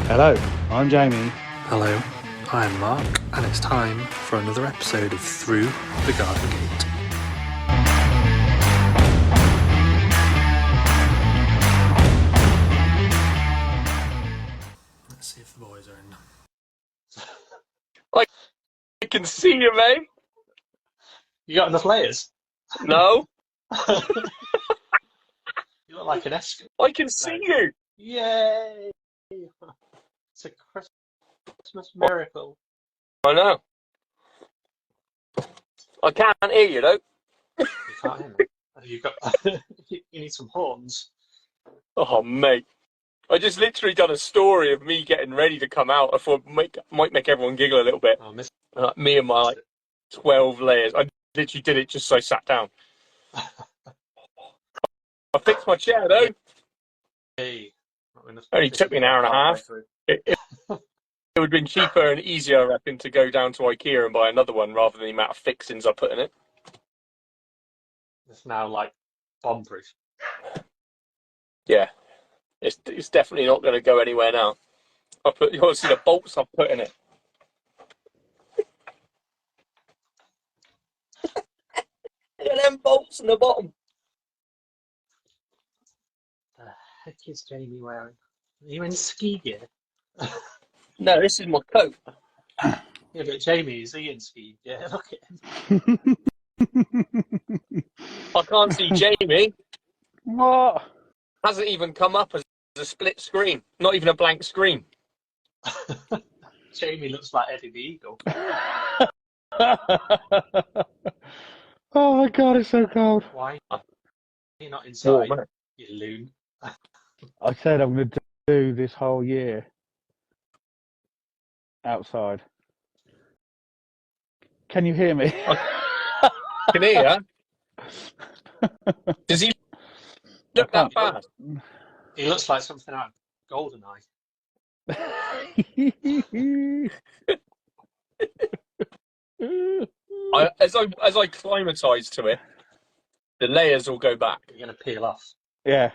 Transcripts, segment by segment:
Hello, I'm Jamie. Hello, I'm Mark, and it's time for another episode of Through the Garden Gate. Let's see if the boys are in. I can see you, mate. You got enough layers? No, You look like an escort. I can see you. Yay! It's a Christmas miracle. I know. I can't hear you, though. You can't hear me. You got. You need some horns. Oh, mate. I just literally done a story of me getting ready to come out. I thought might make everyone giggle a little bit. Oh, miss. Me and my 12 layers. I literally did it just so I sat down. I fixed my chair, though. Hey. Only took me an hour and a half. It would have been cheaper and easier, I reckon, to go down to IKEA and buy another one rather than the amount of fixings I put in it. It's now like bomb-proof. Yeah, it's definitely not going to go anywhere now. You want to see the bolts I've put in it. Look at them bolts in the bottom. The heck is Jamie wearing? Are you in ski gear? No, this is my coat. Yeah, but Jamie, is he in ski gear? Look at him. I can't see Jamie. What? Hasn't even come up as a split screen. Not even a blank screen. Jamie looks like Eddie the Eagle. Oh my god, it's so cold. Why are you not inside, Warm, innit? you loon? I said I'm going to do this whole year outside. Can you hear me? Can hear you. Does he look that bad? He looks like something out of GoldenEye. As I acclimatise to it, the layers will go back. You're going to peel off. Yeah.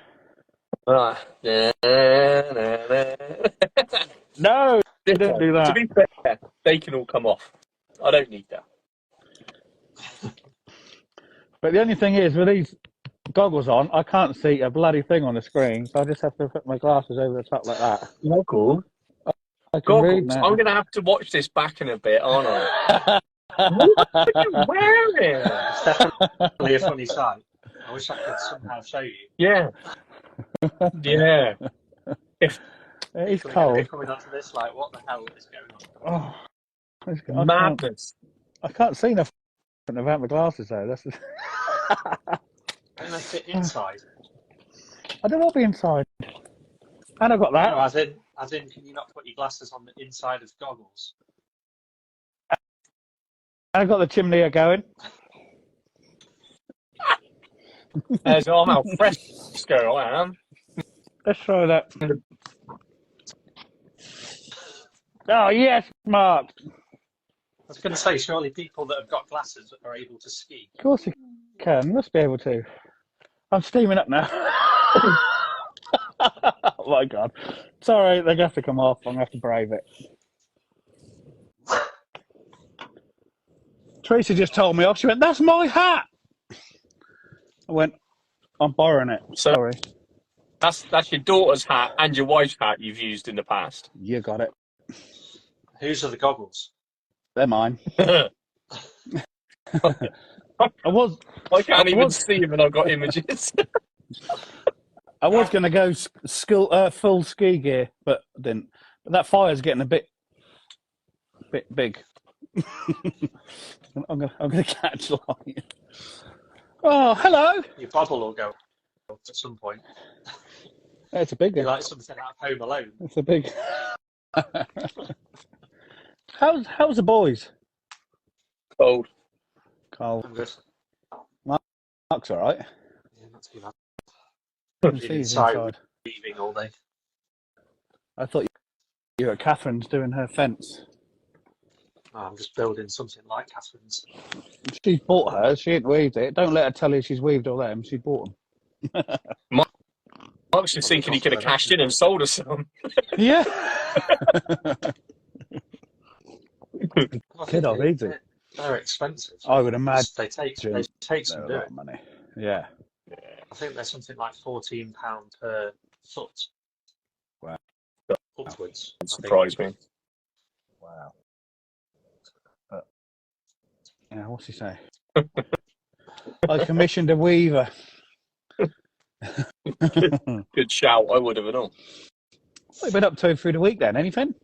No, No, don't do that. To be fair, they can all come off. I don't need that. But the only thing is, with these goggles on, I can't see a bloody thing on the screen, so I just have to put my glasses over the top like that. Goggles? I can read Goggles? now. I'm going to have to watch this back in a bit, aren't I? What are you wearing? It's definitely a funny sight. I wish I could somehow show you. Yeah. Yeah. It is You're cold. coming onto this like, what the hell is going on? Oh, Madness. I can't see nothing without my glasses though. That's Don't they fit inside? I don't want to be inside. And I've got that. No, as in, can you not put your glasses on the inside of goggles? And I've got the chimney going. I'm al fresco, I am. Let's try that. Oh yes, Mark. I was going to say, surely people that have got glasses are able to ski. Of course you can. Must be able to. I'm steaming up now. Oh my god. Sorry, they're gonna have to come off. I'm gonna have to brave it. Tracy just told me off. She went, "That's my hat." I went, "I'm borrowing it." So- Sorry. That's your daughter's hat and your wife's hat you've used in the past. You got it. Whose are the goggles? They're mine. I can't even was- see them and I've got images. I was going to go full ski gear, but I didn't. But that fire's getting a bit big. I'm going to catch light. Oh, hello. Your bottle will go at some point. It's a big Be one. like something out of Home Alone. It's a big. How's the boys? Cold. Carl. I'm good. Mark's all right. Yeah, not too bad. I Been see he's inside inside. weaving all day. I thought you were at Catherine's doing her fence. Oh, I'm just building something like Catherine's. She's bought hers. She ain't weaved it. Don't let her tell you she's weaved all them. She bought them. I was just thinking he could have cashed in and sold us some. Yeah. Could have, easy. They're expensive. I would imagine They take some they're a doing. lot of money. Yeah. I think there's something like £14 per foot. Wow. Upwards. It surprised me. Wow. Yeah, what's he say? I commissioned a weaver. Good shout. I would have at all. What have you been up to through the week then? Anything?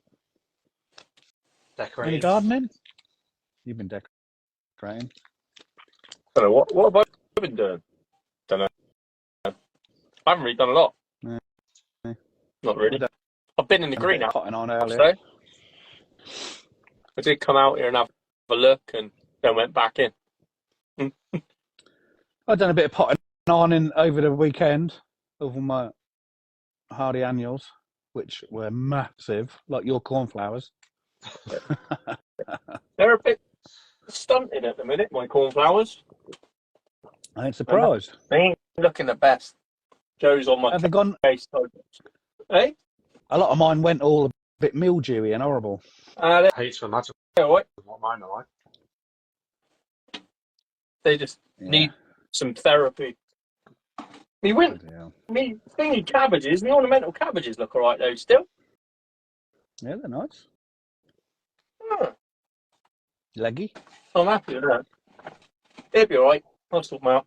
Decorating. Any gardening? You've been decorating. I don't know. What have I been doing? Don't know. I haven't really done a lot. No. Not really. I've been in the greenhouse. Potting on earlier. So I did come out here and have a look and then went back in. I've done a bit of potting on over the weekend over my hardy annuals, which were massive, like your cornflowers. They're a bit stunted at the minute, my cornflowers. I ain't surprised. They ain't looking the best. Joe's on my Have they gone? case. Hey? A lot of mine went all a bit mildewy and horrible. I hate to imagine What mine are like. they just need some therapy. Me thingy cabbages, the ornamental cabbages look alright though still. Yeah, they're nice. Oh, Leggy. I'm happy with that. They'll be alright. I'll sort them out.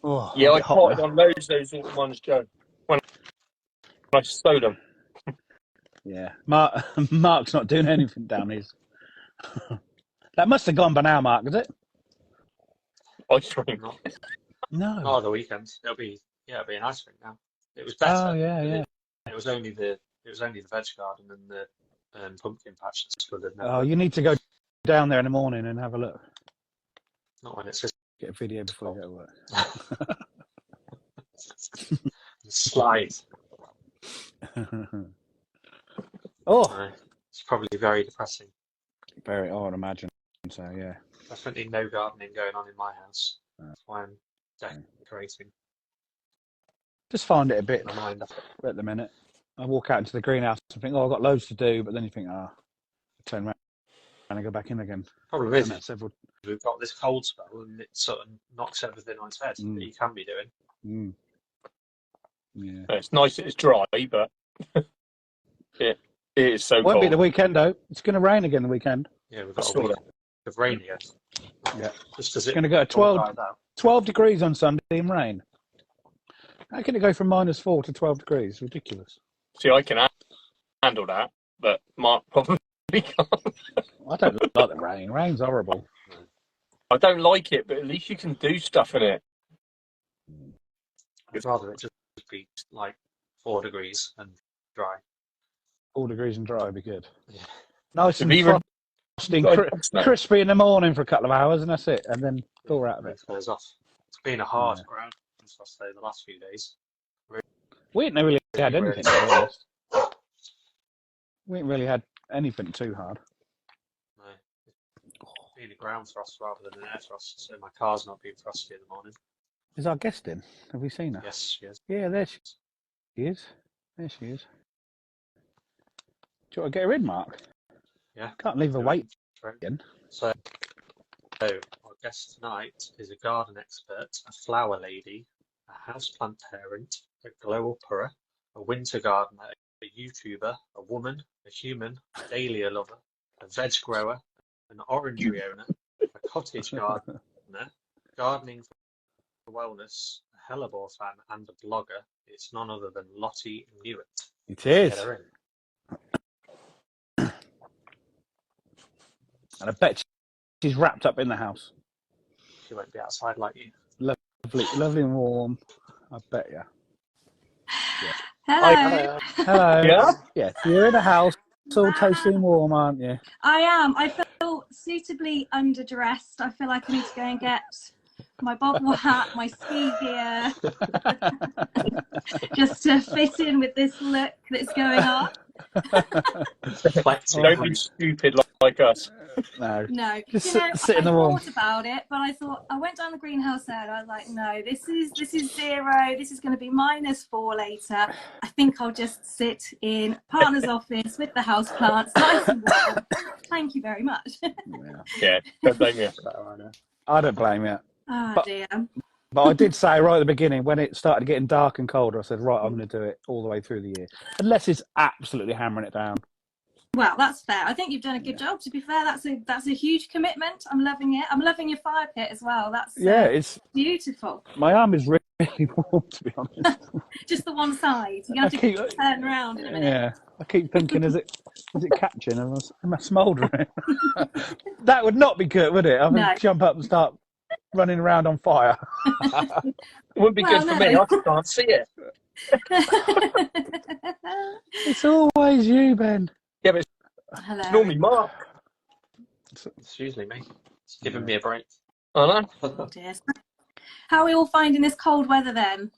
Oh, Yeah, I hot potted now. on loads of those little ones, Joe. When I sowed them. Yeah, Mark's not doing anything down his. That must have gone by now, Mark, is it? I think. No. Oh, the weekend. It'll be a nice thing now. It was better. Oh yeah. It was only the veg garden and the pumpkin patch that's good. Oh, you need to go down there in the morning and have a look. Not when it's just Get a video before you go to work. slide. Oh, It's probably very depressing. very. I would imagine. So yeah. Definitely no gardening going on in my house. That's why I'm decorating. Just find it a bit My mind up. at the minute. I walk out into the greenhouse and think, I've got loads to do, but then you think, turn around and I go back in again. Problem is, Several. we've got this cold spell and it sort of knocks everything on its head that you can be doing. Yeah. It's nice that it's dry, but it is so Won't cold. be the weekend though. It's going to rain again the weekend. Yeah, we've got a week of rain again. Yeah. Just as It's going to go to 12 degrees on Sunday and rain. How can it go from -4 to 12 degrees? Ridiculous. See, I can handle that, but Mark probably can't. I don't like the rain. Rain's horrible. I don't like it, but at least you can do stuff in it. I'd rather it just be like 4 degrees and dry. 4 degrees and dry would be good. Yeah. Nice and frosty, crispy in the morning for a couple of hours, and that's it. And then thaw out of it. It goes off. It's been a hard ground, I say, the last few days. We ain't really had anything, to be honest. We ain't really had anything too hard. No. It's been a ground frost rather than an air frost, so my car's not being frosty in the morning. Is our guest in? Have we seen her? Yes, yes. Yeah, there she is. There she is. Do you want to get her in, Mark? Yeah. Can't leave her waiting. So, our guest tonight is a garden expert, a flower lady, a houseplant parent, a glow upperer, a winter gardener, a YouTuber, a woman, a human, a dahlia lover, a veg grower, an orangery owner, a cottage gardener, gardening for wellness, a hellebore fan, and a blogger. It's none other than Lottie Newitt. It is. Get her in. And I bet she's wrapped up in the house. She won't be outside like you. Lovely and warm. I bet you. Yeah. Hello. Hello. Yeah? Yeah, you're in a house, it's all toasty and warm, aren't you? I am. I feel suitably underdressed. I feel like I need to go and get my bobble hat, my ski gear, just to fit in with this look that's going on. Don't be stupid like us. No, just you know, sit in I the room. thought about it, but I thought, I went down the greenhouse there and I was like, no, this is 0. This is going to be -4 later. I think I'll just sit in partner's office with the house plants, nice and warm. Thank you very much. Yeah, don't blame you. I don't blame you. Oh dear. But I did say right at the beginning, when it started getting dark and colder, I said, right, I'm going to do it all the way through the year. Unless it's absolutely hammering it down. Well, that's fair. I think you've done a good job. To be fair, that's a huge commitment. I'm loving it. I'm loving your fire pit as well. That's it's beautiful. My arm is really warm, to be honest. Just the one side. You're going to have to turn around in a minute. Yeah, I keep thinking, is it catching? Am I smouldering? That would not be good, would it? I'm going to jump up and start running around on fire. It wouldn't be good for me. I can't see it. It's always you, Ben. Yeah, but it's normally Mark. It's usually me. It's giving me a break. I know. Oh dear. How are we all finding this cold weather then?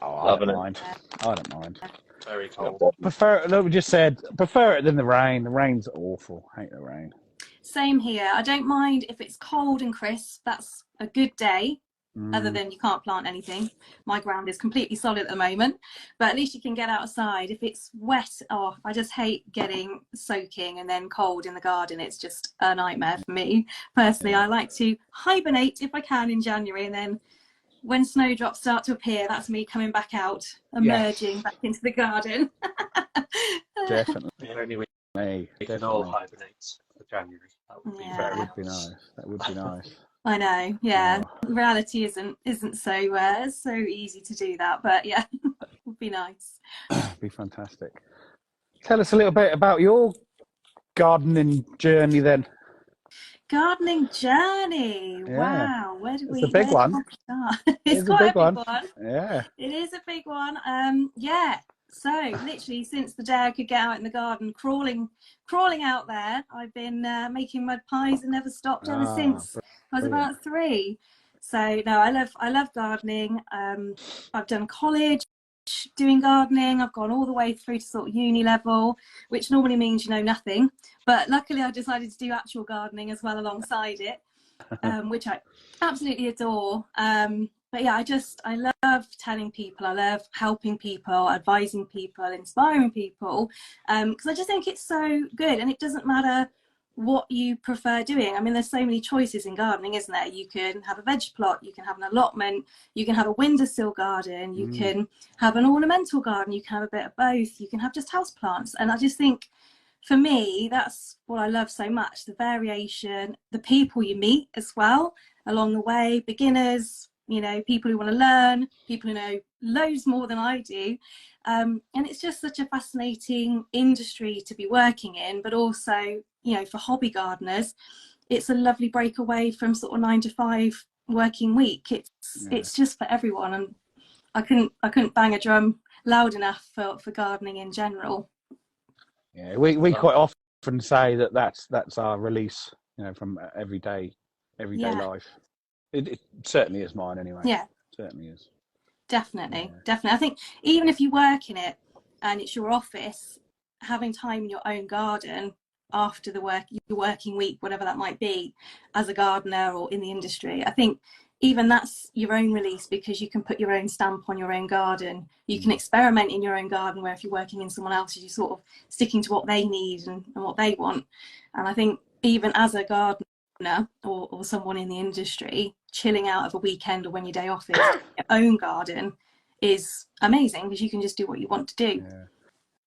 Oh, I don't mind. Very cold. Like we just said, prefer it than the rain. The rain's awful. I hate the rain. Same here. I don't mind if it's cold and crisp. That's a good day. Other than you can't plant anything. My ground is completely solid at the moment, but at least you can get outside. If it's wet, I just hate getting soaking and then cold in the garden. It's just a nightmare for me. Personally, I like to hibernate if I can in January, and then when snowdrops start to appear, that's me coming back out, emerging back into the garden. Definitely. Only we can all hibernate for January. That would be That would be nice. That would be nice. I know, yeah. Reality isn't so easy to do that, but yeah, it would be nice. It'd be fantastic. Tell us a little bit about your gardening journey then. Gardening journey. Yeah. Wow. Where do we It's a big one. start? It's quite a big one. Yeah. It is a big one. Yeah. So literally since the day I could get out in the garden, crawling out there, I've been making mud pies and never stopped ever since I was about 3. So no, I love gardening. I've done college doing gardening. I've gone all the way through to sort of uni level, which normally means you know nothing. But luckily I decided to do actual gardening as well alongside it, which I absolutely adore. But yeah, I love telling people, I love helping people, advising people, inspiring people, because I just think it's so good, and it doesn't matter what you prefer doing. I mean, there's so many choices in gardening, isn't there? You can have a veg plot, you can have an allotment, you can have a windowsill garden, you can have an ornamental garden, you can have a bit of both, you can have just house plants. And I just think, for me, that's what I love so much, the variation, the people you meet as well along the way, beginners, you know, people who want to learn, people who know loads more than I do. And it's just such a fascinating industry to be working in, but also, you know, for hobby gardeners, it's a lovely break away from sort of 9 to 5 working week. It's just for everyone. And I couldn't bang a drum loud enough for gardening in general. Yeah, we quite often say that's our release, you know, from everyday life. It certainly is mine anyway. Yeah, it certainly is. Definitely. I think even if you work in it and it's your office, having time in your own garden after your working week, whatever that might be, as a gardener or in the industry, I think even that's your own release, because you can put your own stamp on your own garden. You can experiment in your own garden, where if you're working in someone else's, you're sort of sticking to what they need and what they want. And I think even as a gardener or someone in the industry, chilling out of a weekend or when your day off is your own garden is amazing, because you can just do what you want to do.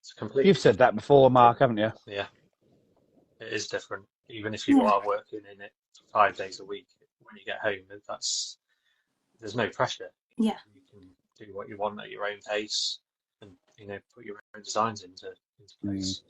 It's completely. You've said that before, Mark, haven't you? Yeah, it is different. Even if you are working in it 5 days a week, when you get home, there's no pressure. Yeah, you can do what you want at your own pace, and you know, put your own designs into place.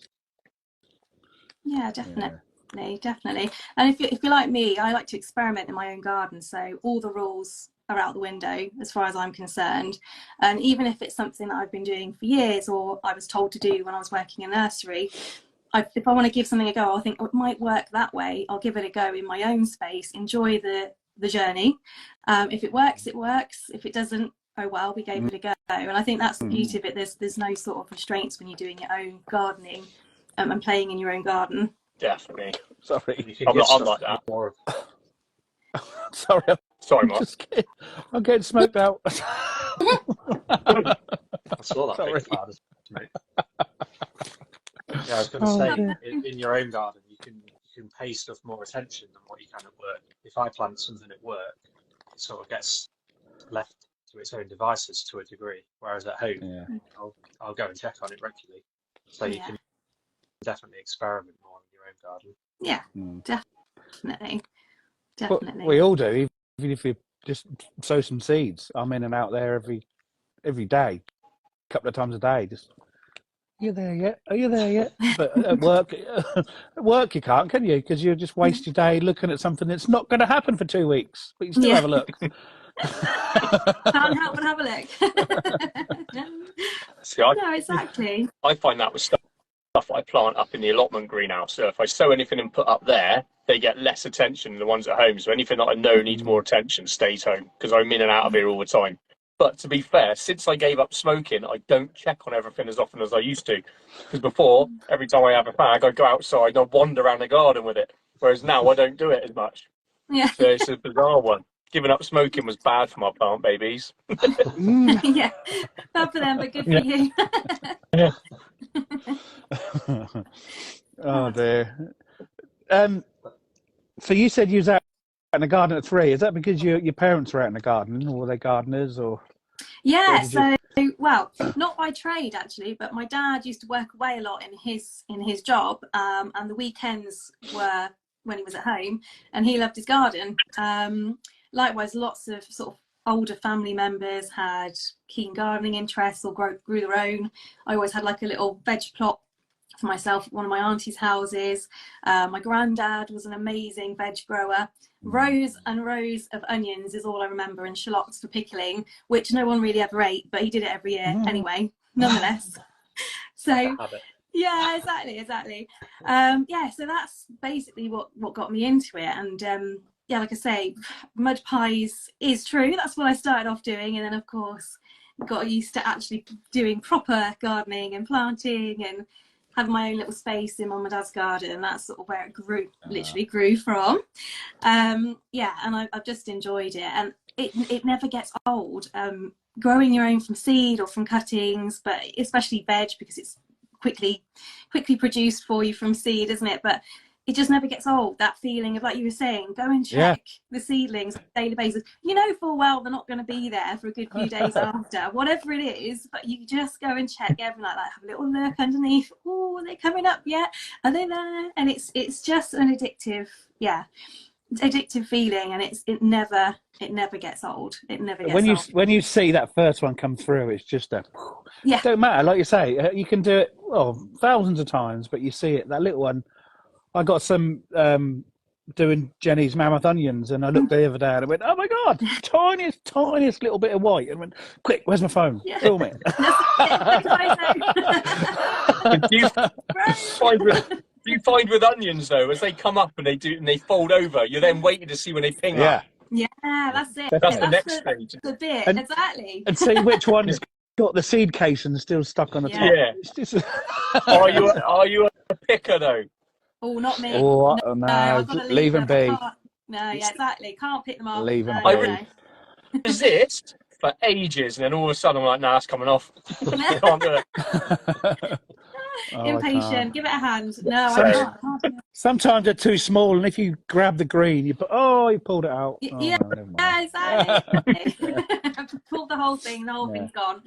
Yeah, definitely. And if you're like me, I like to experiment in my own garden, so all the rules are out the window as far as I'm concerned. And even if it's something that I've been doing for years, or I was told to do when I was working in nursery, if I want to give something a go, I'll think, oh, it might work that way, I'll give it a go in my own space, enjoy the the journey. If it works, it works. If it doesn't, oh well, we gave it a go. And I think that's the beauty of it. There's no sort of restraints when you're doing your own gardening and playing in your own garden. Definitely. Sorry, I'm like that. More sorry, Mark. I'm getting smoked out. I saw that big cloud, mate. Yeah, I was going to say, in your own garden, you can pay stuff more attention than what you can at work. If I plant something at work, it sort of gets left to its own devices to a degree. Whereas at home, I'll go and check on it regularly. So you can definitely experiment more in your own garden. Yeah, definitely. Well, we all do, even if you just sow some seeds. I'm in and out there every day, a couple of times a day. Just, are you there yet? Are you there yet? But at work you can't, can you? Because you just waste your day looking at something that's not going to happen for 2 weeks. But you still have a look. Can't help but have a look. See, no, exactly. I find that with stuff I plant up in the allotment greenhouse. So if I sow anything and put up there, they get less attention than the ones at home. So anything that I know needs more attention stays home, because I'm in and out of here all the time. But to be fair, since I gave up smoking, I don't check on everything as often as I used to. Because before, every time I have a fag, I go outside and I wander around the garden with it. Whereas now I don't do it as much. Yeah. So it's a bizarre one. Giving up smoking was bad for my plant babies. Yeah, bad for them, but good for you. Oh dear. So you said you was out in the garden at 3. Is that because your parents were out in the garden, or were they gardeners, or? Yeah. So well, not by trade actually, but my dad used to work away a lot in his job, and the weekends were when he was at home, and he loved his garden. Likewise, lots of sort of older family members had keen gardening interests or grew their own. I always had like a little veg plot for myself at one of my auntie's houses. My granddad was an amazing veg grower. Rows and rows of onions is all I remember, and shallots for pickling, which no one really ever ate, but he did it every year anyway, nonetheless. So yeah, exactly. So that's basically what got me into it. And yeah, like I say, mud pies is true. That's what I started off doing. And then, of course, got used to actually doing proper gardening and planting and having my own little space in Mum and Dad's garden. And that's sort of where it literally grew from. Yeah, and I've just enjoyed it. And it never gets old. Growing your own from seed or from cuttings, but especially veg, because it's quickly produced for you from seed, isn't it? But it just never gets old, that feeling of, like you were saying, go and check the seedlings on a daily basis. You know full well they're not going to be there for a good few days after, whatever it is, but you just go and check every night, like have a little look underneath. Oh, are they coming up yet? Are they there? And it's just an addictive feeling, and it never gets old. It never gets old. When you see that first one come through, it's just it don't matter, like you say, you can do it thousands of times, but you see it, that little one. I got some doing Jenny's mammoth onions, and I looked the other day and I went, oh my God, tiniest little bit of white, and went, quick, where's my phone? Film it. Do you find with onions though, as they come up and they fold over, you're then waiting to see when they ping up? Yeah, that's it. That's the next stage. The bit, exactly. And see which one's got the seed case and still stuck on the top. Yeah. Just... Are you a picker though? Oh, not me. Oh, no, leave them be. No, yeah, exactly. Can't pick them up. Leave them be. I resist for ages, and then all of a sudden I'm like, nah, that's coming off. I can't do it. Impatient. Give it a hand. No, I can't. Sometimes they're too small, and if you grab the green, you pulled it out. Yeah, exactly. Pulled the whole thing. The whole thing's gone.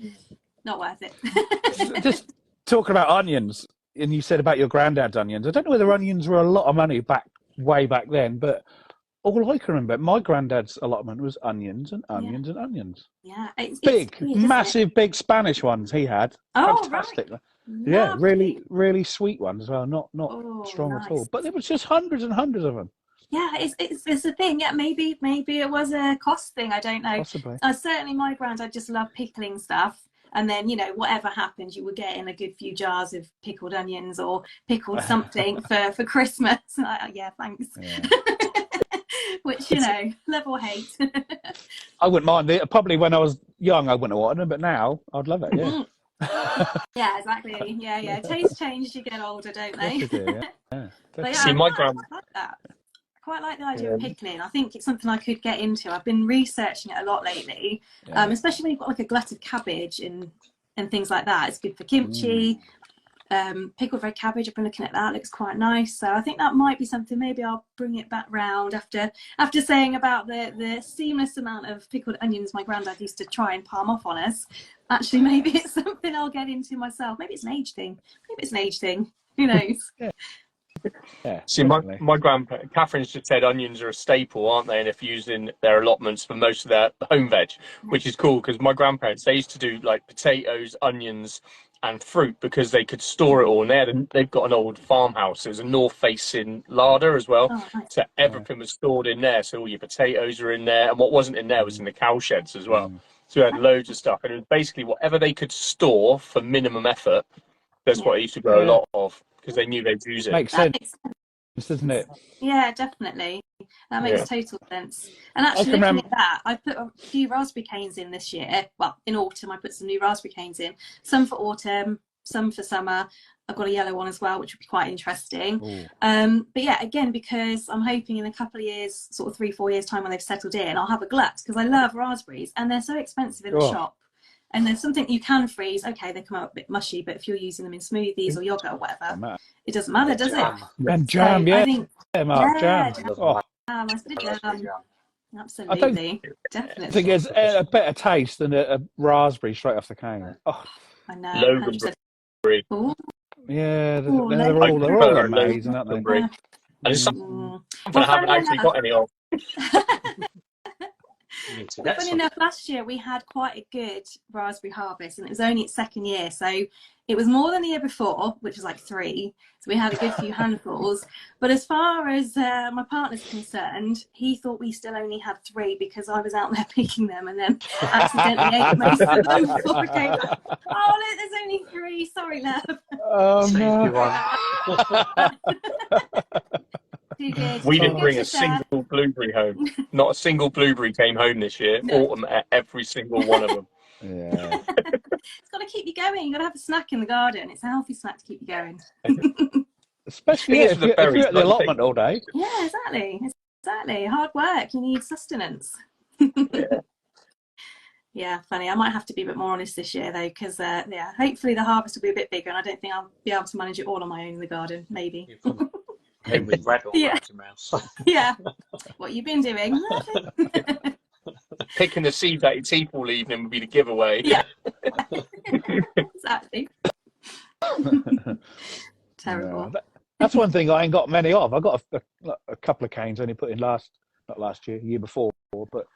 Not worth it. Just talking about onions. And you said about your granddad's onions. I don't know whether onions were a lot of money way back then, but all I can remember, my granddad's allotment was onions and onions and onions. Yeah, it's big, weird, massive, big Spanish ones he had. Oh, fantastic. Right. Yeah, really sweet ones as well. Not strong nice. at all. But there was just hundreds and hundreds of them. Yeah, it's a thing. Yeah, maybe it was a cost thing. I don't know. Possibly. Certainly, my granddad just loved pickling stuff. And then, whatever happened, you would get in a good few jars of pickled onions or pickled something for Christmas. Yeah, thanks. Yeah. which, you know, love or hate. I wouldn't mind it. Probably when I was young, I wouldn't have wanted them, but now I'd love it. Yeah. Yeah, exactly. Yeah. Tastes change as you get older, don't they? Of course you do, yeah. But yeah, See, my I grand. quite like that. I quite like the idea of pickling. I think it's something I could get into. I've been researching it a lot lately, especially when you've got like a glut of cabbage and things like that. It's good for kimchi. Pickled red cabbage, I've been looking at that, looks quite nice. So I think that might be something. Maybe I'll bring it back round after saying about the seamless amount of pickled onions my granddad used to try and palm off on us. Actually, maybe it's something I'll get into myself. Maybe it's an age thing. Who knows? Yeah. See, my grandpa, Catherine's just said onions are a staple, aren't they? And if used in their allotments for most of their home veg, which is cool because my grandparents, they used to do like potatoes, onions, and fruit because they could store it all. And they've got an old farmhouse. There's a north-facing larder as well, so everything was stored in there. So all your potatoes are in there, and what wasn't in there was in the cow sheds as well. So we had loads of stuff, and it was basically whatever they could store for minimum effort. That's what I used to grow a lot of because they knew they'd use it. Makes sense, doesn't it? Yeah, definitely. That makes total sense. And actually, looking at that, I put a few raspberry canes in this year. Well, in autumn, I put some new raspberry canes in. Some for autumn, some for summer. I've got a yellow one as well, which would be quite interesting. But yeah, again, because I'm hoping in a couple of years, sort of 3-4 years time when they've settled in, I'll have a glut because I love raspberries and they're so expensive in the shop. And there's something you can freeze. Okay, they come out a bit mushy, but if you're using them in smoothies or yogurt or whatever, it doesn't matter, does it? And jam, so I think, jam. Nice bit of jam. Absolutely, definitely. I think it's a better taste than a raspberry straight off the cane. Oh, I know. Loganberry. Yeah, they're all amazing, aren't they? And something I haven't actually got any of. Funny enough, last year we had quite a good raspberry harvest and it was only its second year, so it was more than the year before, which was like 3, so we had a good few handfuls. But as far as my partner's concerned, he thought we still only had 3 because I was out there picking them and then accidentally ate most of them before I came back. Oh look, there's only 3, sorry love. Oh no. We didn't bring a single blueberry home. Not a single blueberry came home this year. Autumn at every single one of them. Yeah. It's got to keep you going. You've got to have a snack in the garden. It's a healthy snack to keep you going. Especially if you're at the allotment all day. Yeah, exactly. Hard work. You need sustenance. Yeah, funny. I might have to be a bit more honest this year though, because hopefully the harvest will be a bit bigger and I don't think I'll be able to manage it all on my own in the garden. Maybe. With red all around your mouth. Yeah. What you been doing? Picking the seeds out your teeth all evening would be the giveaway. Yeah. Exactly. Terrible. That's one thing I ain't got many of. I got a couple of canes only put in not last year, year before, but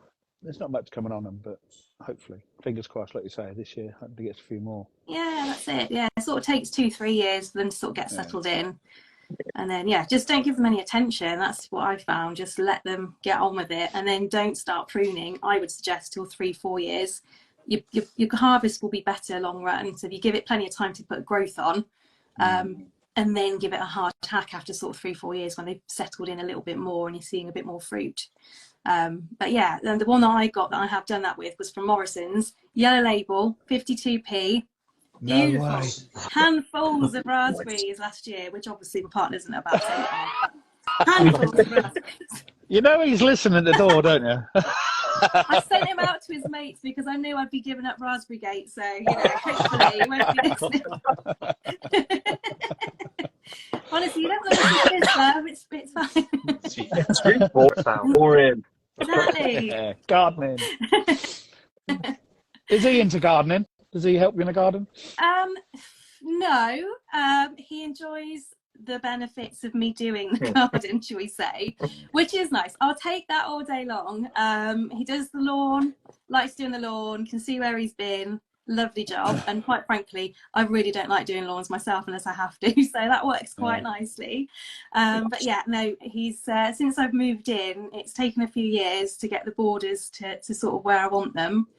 there's not much coming on them. But hopefully, fingers crossed, like you say, this year I hope to get a few more. Yeah, that's it. Yeah, it sort of takes 2-3 years for them to sort of get settled in. And then just don't give them any attention. That's what I found. Just let them get on with it and then don't start pruning. I would suggest till 3-4 years. Your harvest will be better long run. So if you give it plenty of time to put growth on, and then give it a hard hack after sort of 3-4 years when they've settled in a little bit more and you're seeing a bit more fruit. But yeah, then the one that I got that I have done that with was from Morrison's, yellow label, 52p. Beautiful. No way. Handfuls of raspberries last year, which obviously my partner doesn't know about. Handfuls of raspberries. You know he's listening at the door, don't you? I sent him out to his mates because I knew I'd be giving up Raspberry Gate, so hopefully he won't be listening. Honestly, you don't want to listen to this, love. It's fine. It's really boring. Exactly. Yeah, gardening. Is he into gardening? Does he help you in the garden? No. He enjoys the benefits of me doing the garden, shall we say, which is nice. I'll take that all day long. He does the lawn, likes doing the lawn, can see where he's been. Lovely job. And quite frankly, I really don't like doing lawns myself unless I have to, so that works quite nicely. But yeah, no, he's since I've moved in, it's taken a few years to get the borders to sort of where I want them.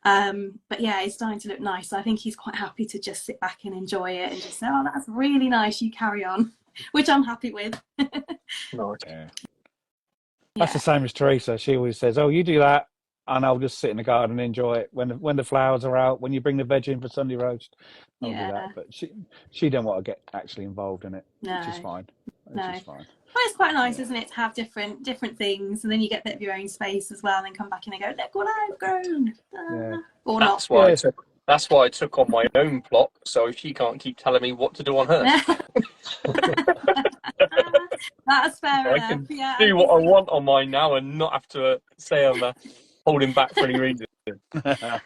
But yeah, it's starting to look nice. So I think he's quite happy to just sit back and enjoy it and just say, oh, that's really nice, you carry on, which I'm happy with. Nice. That's the same as Teresa. She always says, "Oh, you do that, and I'll just sit in the garden and enjoy it. When the flowers are out, when you bring the veg in for Sunday roast, I'll do that." But she don't want to get actually involved in it, which is fine. Which is fine. Well, it's quite nice, isn't it, to have different things, and then you get a bit of your own space as well, and then come back and they go, "Look what I've grown." Or That's not. why that's why I took on my own plot, so she can't keep telling me what to do on hers. That's fair I enough. can do what I want on mine now and not have to say I'm holding back for any reason.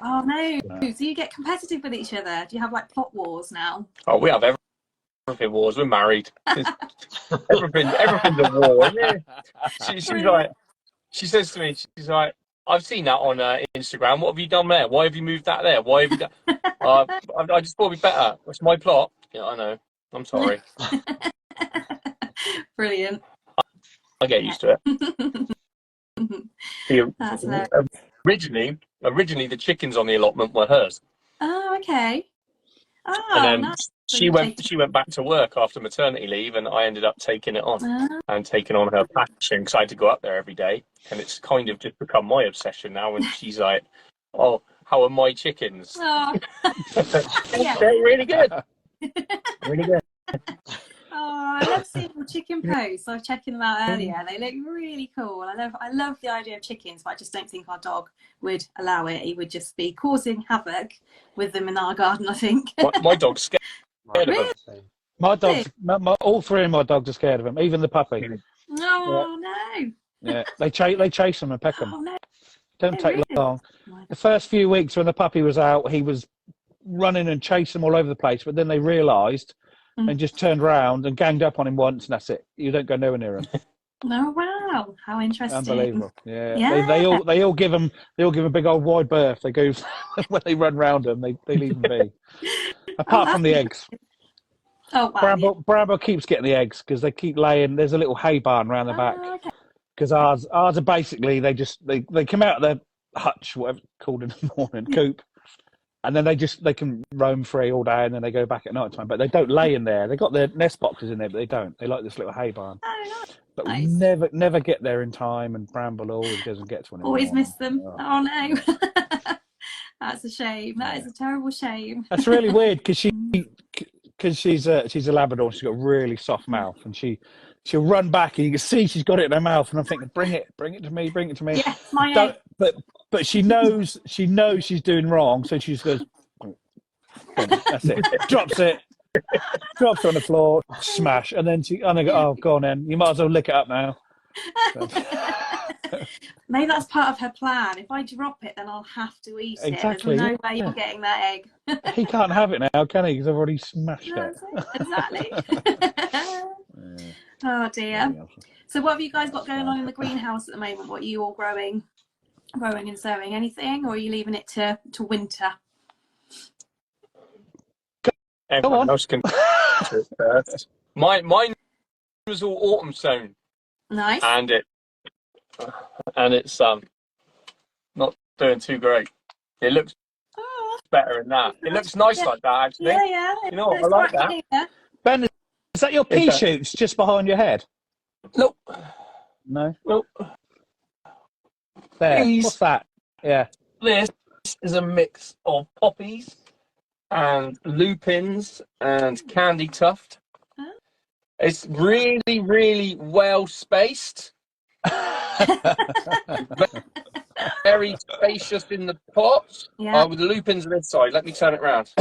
Oh no! So you get competitive with each other? Do you have like plot wars now? Oh, we have everything wars. We're married. everything's a war. Yeah. She's like, she says to me, she's like, "I've seen that on Instagram. What have you done there? Why have you moved that there? Why have you done?" I just thought it'd be better. It's my plot. Yeah, I know. I'm sorry. Brilliant. I get used to it. That's Originally, the chickens on the allotment were hers. Oh, okay. Oh, and then nice. she went back to work after maternity leave, and I ended up taking it on and taking on her passion because I had to go up there every day, and it's kind of just become my obsession now. And she's like, "Oh, how are my chickens?" Oh. They're really good. Really good. Oh, I love seeing your chicken posts. I was checking them out earlier. They look really cool. I love the idea of chickens, but I just don't think our dog would allow it. He would just be causing havoc with them in our garden, I think. My dog's scared of them. My dogs, all three of my dogs are scared of him, even the puppy. Oh, no. Yeah, they chase them and peck them. Oh, no. Don't take long. The first few weeks when the puppy was out, he was running and chasing them all over the place, but then they realised and just turned around and ganged up on him once, and that's it. You don't go nowhere near him. Oh wow, how interesting! Unbelievable. Yeah. They all give him a big old wide berth. They go when they run round them. They leave them be. Apart from the eggs. Oh wow. Bramble keeps getting the eggs because they keep laying. There's a little hay barn around the back. Because ours are basically they come out of their hutch, whatever it's called in the morning, coop. And then they can roam free all day, and then they go back at night time. But they don't lay in there. They got their nest boxes in there, but they don't. They like this little hay barn. Oh, but we never get there in time, and Bramble always doesn't get to them. Always miss them. Oh no, that's a shame. That is a terrible shame. That's really weird because she's a Labrador. She's got a really soft mouth, and she'll run back, and you can see she's got it in her mouth. And I'm thinking, bring it to me. Yeah, my egg. But she knows she's doing wrong, so she just goes, that's it. Drops it on the floor, smash, and then I go, "Oh, go on then. You might as well lick it up now." Maybe that's part of her plan. If I drop it, then I'll have to eat it. Exactly. There's no way you're getting that egg. He can't have it now, can he? Because I've already smashed it. Exactly. Oh dear. So what have you guys got going on in the greenhouse at the moment? What are you all growing and sowing? Anything, or are you leaving it to winter? Everyone else can first. Mine was all autumn sown. Nice. And it's not doing too great. It looks better than that. It looks nice like that, actually. Yeah. You know, I like that. Yeah. Ben, is that your pea shoots just behind your head? Nope. No. Nope. There. What's that? Yeah. This is a mix of poppies and lupins and candy tuft. Huh? It's really, really well spaced. Very spacious in the pot. Yeah. With the lupins on this side. Let me turn it round.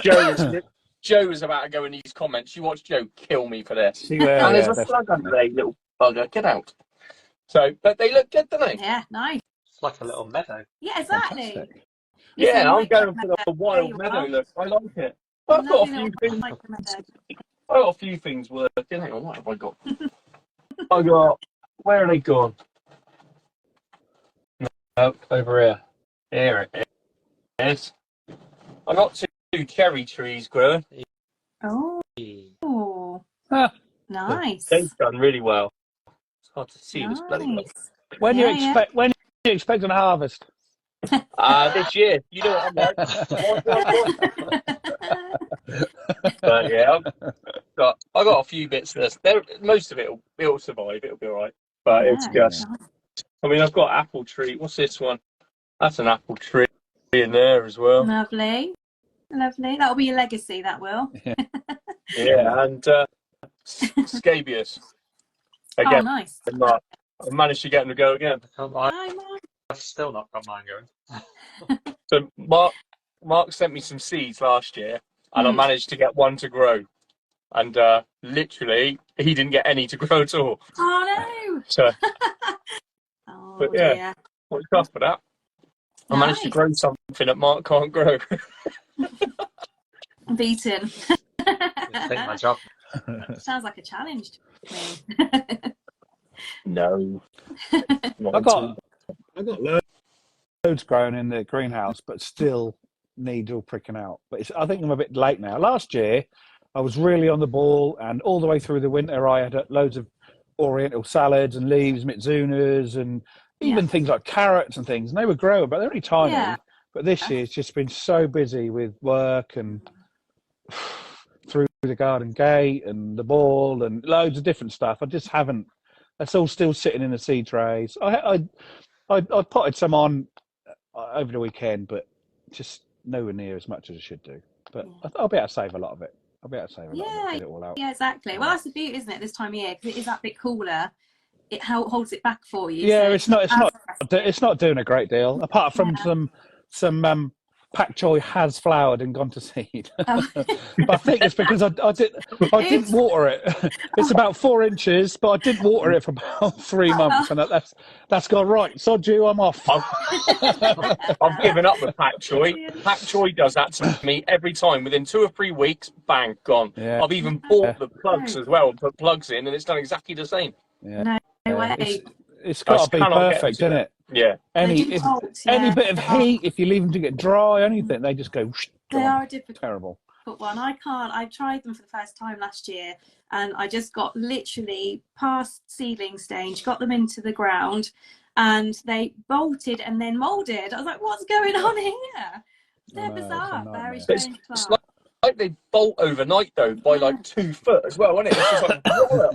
Joe is about to go in these comments. You watch Joe kill me for this. And there's a slug under there, you little bugger. Get out. So, but they look good, don't they? Yeah, nice. It's like a little meadow. Yeah, exactly. Fantastic. Yeah, I'm going for the wild meadow look. I like it. I've got a few things. I've got a few things working. Hang on, what have I got? Where are they gone? No, over here. Here it is. I got two cherry trees growing. Oh, nice. They've done really well. It's hard to see this bloody one. When you expecting a harvest? This year. You know what I'm like. But yeah, I got a few bits of this. Most of it'll survive. It'll be all right. But it's Yeah. just, I mean, I've got apple tree. What's this one? That's an apple tree in there as well. Lovely. That'll be your legacy, that will. Yeah, and scabious. Oh, Again, nice. I managed to get them to go again. I've still not got mine going. So Mark sent me some seeds last year, and I managed to get one to grow. And literally, he didn't get any to grow at all. Oh, no. So, Oh, but yeah, dear. what's up for that? I managed to grow something that Mark can't grow. Beaten. Take my job. Sounds like a challenge to me. No. I got loads growing in the greenhouse, but still need all pricking out. But I think I'm a bit late now. Last year, I was really on the ball, and all the way through the winter, I had loads of oriental salads and leaves, mitzunas, and even things like carrots and things. And they were growing, but they're only tiny. Yeah. But this year, it's just been so busy with work and through the garden gate and the ball and loads of different stuff. I just haven't. That's all still sitting in the seed trays. I potted some on over the weekend, but just nowhere near as much as I should do. But I'll be able to save a lot of it. I'll be able to save a lot of it, get it all out. Yeah, exactly. Well, that's the beauty, isn't it, this time of year? Because it is that bit cooler. It holds it back for you. Yeah, so it's not doing a great deal, apart from some pak choi has flowered and gone to seed. But I think it's because I didn't water it. It's about 4 inches, but I didn't water it for about 3 months, and that's gone right. Sod you, I'm off. I've given up with pak choi. Pak choi does that to me every time. Within 2 or 3 weeks, bang, gone. Yeah. I've even bought the plugs as well and put plugs in, and it's done exactly the same. No way. It's got to be perfect, isn't it? Yeah. Any bit of heat, if you leave them to get dry, anything, they just go. They are a difficult terrible one. I tried them for the first time last year, and I just got literally past seedling stage, got them into the ground, and they bolted and then molded. I was like, what's going on here? They're bizarre, very strange plants. Like they bolt overnight though by like 2 foot as well, isn't it? It's just like,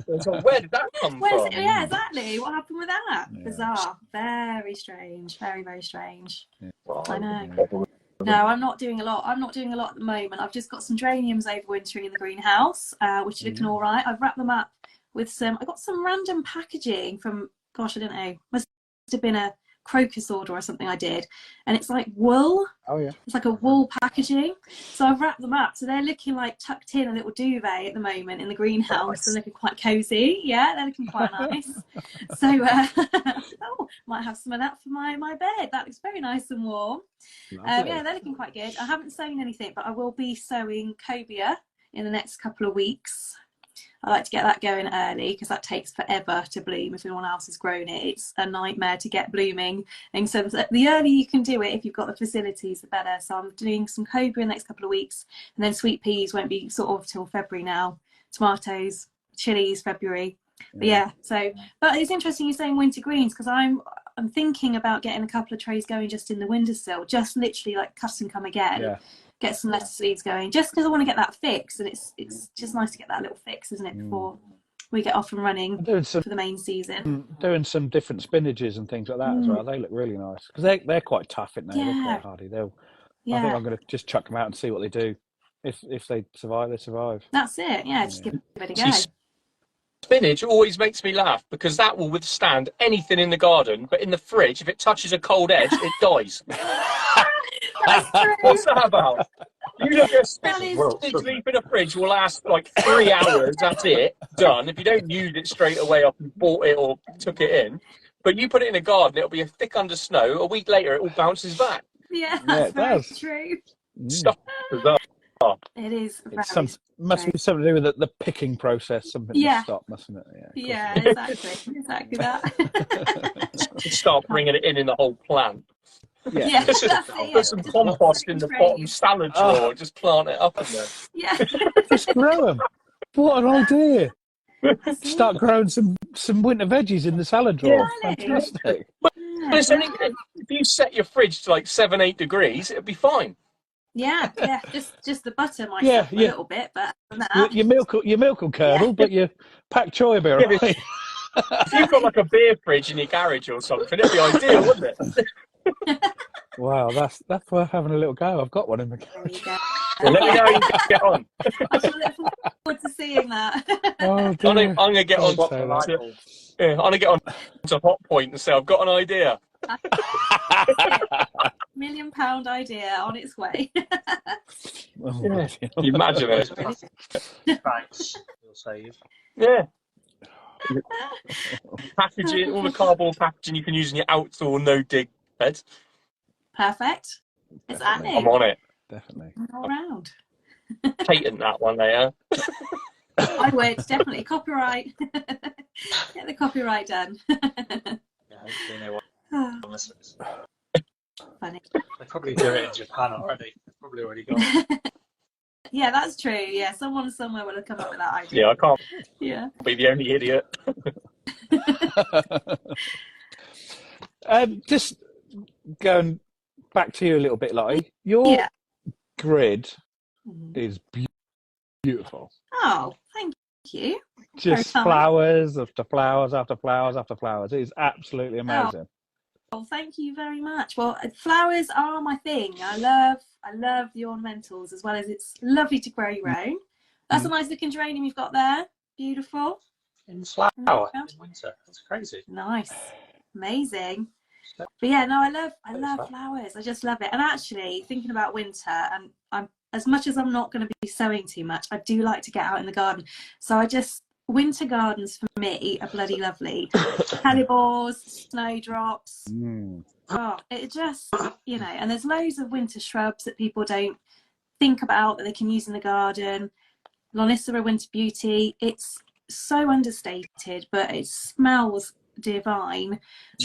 it's like, where did that come from? Yeah, exactly. What happened with that? Yeah. Bizarre. Very strange. Very, very strange. Yeah. Well, I know. No, I'm not doing a lot. I'm not doing a lot at the moment. I've just got some geraniums overwintering in the greenhouse, which are looking all right. I've wrapped them up with I got some random packaging from, gosh, I don't know. Must have been a crocus order or something I did, and it's like wool. Oh yeah, it's like a wool packaging, so I've wrapped them up, so they're looking like tucked in a little duvet at the moment in the greenhouse. They're looking quite cozy. Yeah, they're looking quite nice. So might have some of that for my bed. That looks very nice and warm. Yeah, they're looking quite good. I haven't sown anything, but I will be sowing cobia in the next couple of weeks. I like to get that going early because that takes forever to bloom. If anyone else has grown it, it's a nightmare to get blooming. And so the earlier you can do it, if you've got the facilities, the better. So I'm doing some cobia in the next couple of weeks, and then sweet peas won't be sort of till February now. Tomatoes, chilies, February. But yeah, but it's interesting you're saying winter greens, because I'm thinking about getting a couple of trays going just in the windowsill, just literally like cut and come again. Yeah. Get some lettuce seeds going, just because I want to get that fix, and it's just nice to get that little fix, isn't it, before we get off and running for the main season. Doing some different spinaches and things like that as well. They look really nice because they're quite tough, aren't they? They're quite hardy. I think I'm going to just chuck them out and see what they do. If they survive, they survive. That's it. Yeah, just give it a go. Spinach always makes me laugh because that will withstand anything in the garden, but in the fridge, if it touches a cold edge, it dies. What's that about? You look at spinach leaf in a fridge will last like 3 hours. That's it, done. If you don't use it straight away after you bought it or took it in, but you put it in a garden, it'll be thick under snow. A week later, it all bounces back. Yeah, that's very true. Stuff bizarre. It is. Must be something to do with the picking process. Something to stop, mustn't it? Yeah, exactly that. Start bringing it in the whole plant. Yeah. Put some compost in the bottom salad drawer. Just plant it up in there. Yeah. Just grow them. What an idea! Start growing some winter veggies in the salad drawer. Yeah, fantastic. But it's only, if you set your fridge to like 7-8 degrees, it'll be fine. Yeah. Just the butter might suffer a little bit, but your milk will curdle, but your pak choi will be alright. If you've got like a beer fridge in your garage or something, it'd be ideal, wouldn't it? Wow, that's worth having a little go. I've got one in the There you garage. go. Well, let me know how you get on. I shall look forward to seeing that. Oh I'm dear. gonna get on. Don't say that. I'm gonna get on to Hot Point and say I've got an idea. £1 million idea on its way. Oh, Yeah. dear. Can you imagine it? Thanks. You'll save. Yeah. Packaging, all the cardboard packaging you can use in your outdoor no dig beds. Perfect. It's Definitely. I'm on it. Definitely. all round. Patent that one there. I would definitely copyright. Get the copyright done. Yeah, hopefully no one listens. Funny. They probably do it in Japan already. They've probably already got it. Yeah, that's true. Yeah, someone somewhere will have come up with that idea. Yeah, I can't Yeah. be the only idiot. Just going back to you a little bit, Lottie. Your Yeah. grid Mhm. is beautiful. Oh, thank you. Just kind. flowers after flowers after flowers after flowers. It is absolutely amazing. Oh, thank you very much. Well, flowers are my thing. I love the ornamentals as well as it's lovely to grow your own. That's a nice looking geranium you've got there. Beautiful. In flower in winter. That's crazy. Nice. Amazing. But yeah, no, I love flowers. I just love it. And actually, thinking about winter, and I'm as much as I'm not going to be sowing too much, I do like to get out in the garden. So winter gardens for me are bloody lovely. Hellebores, snowdrops. Oh, it just, and there's loads of winter shrubs that people don't think about that they can use in the garden. Lonicera winter beauty. It's so understated, but it smells divine.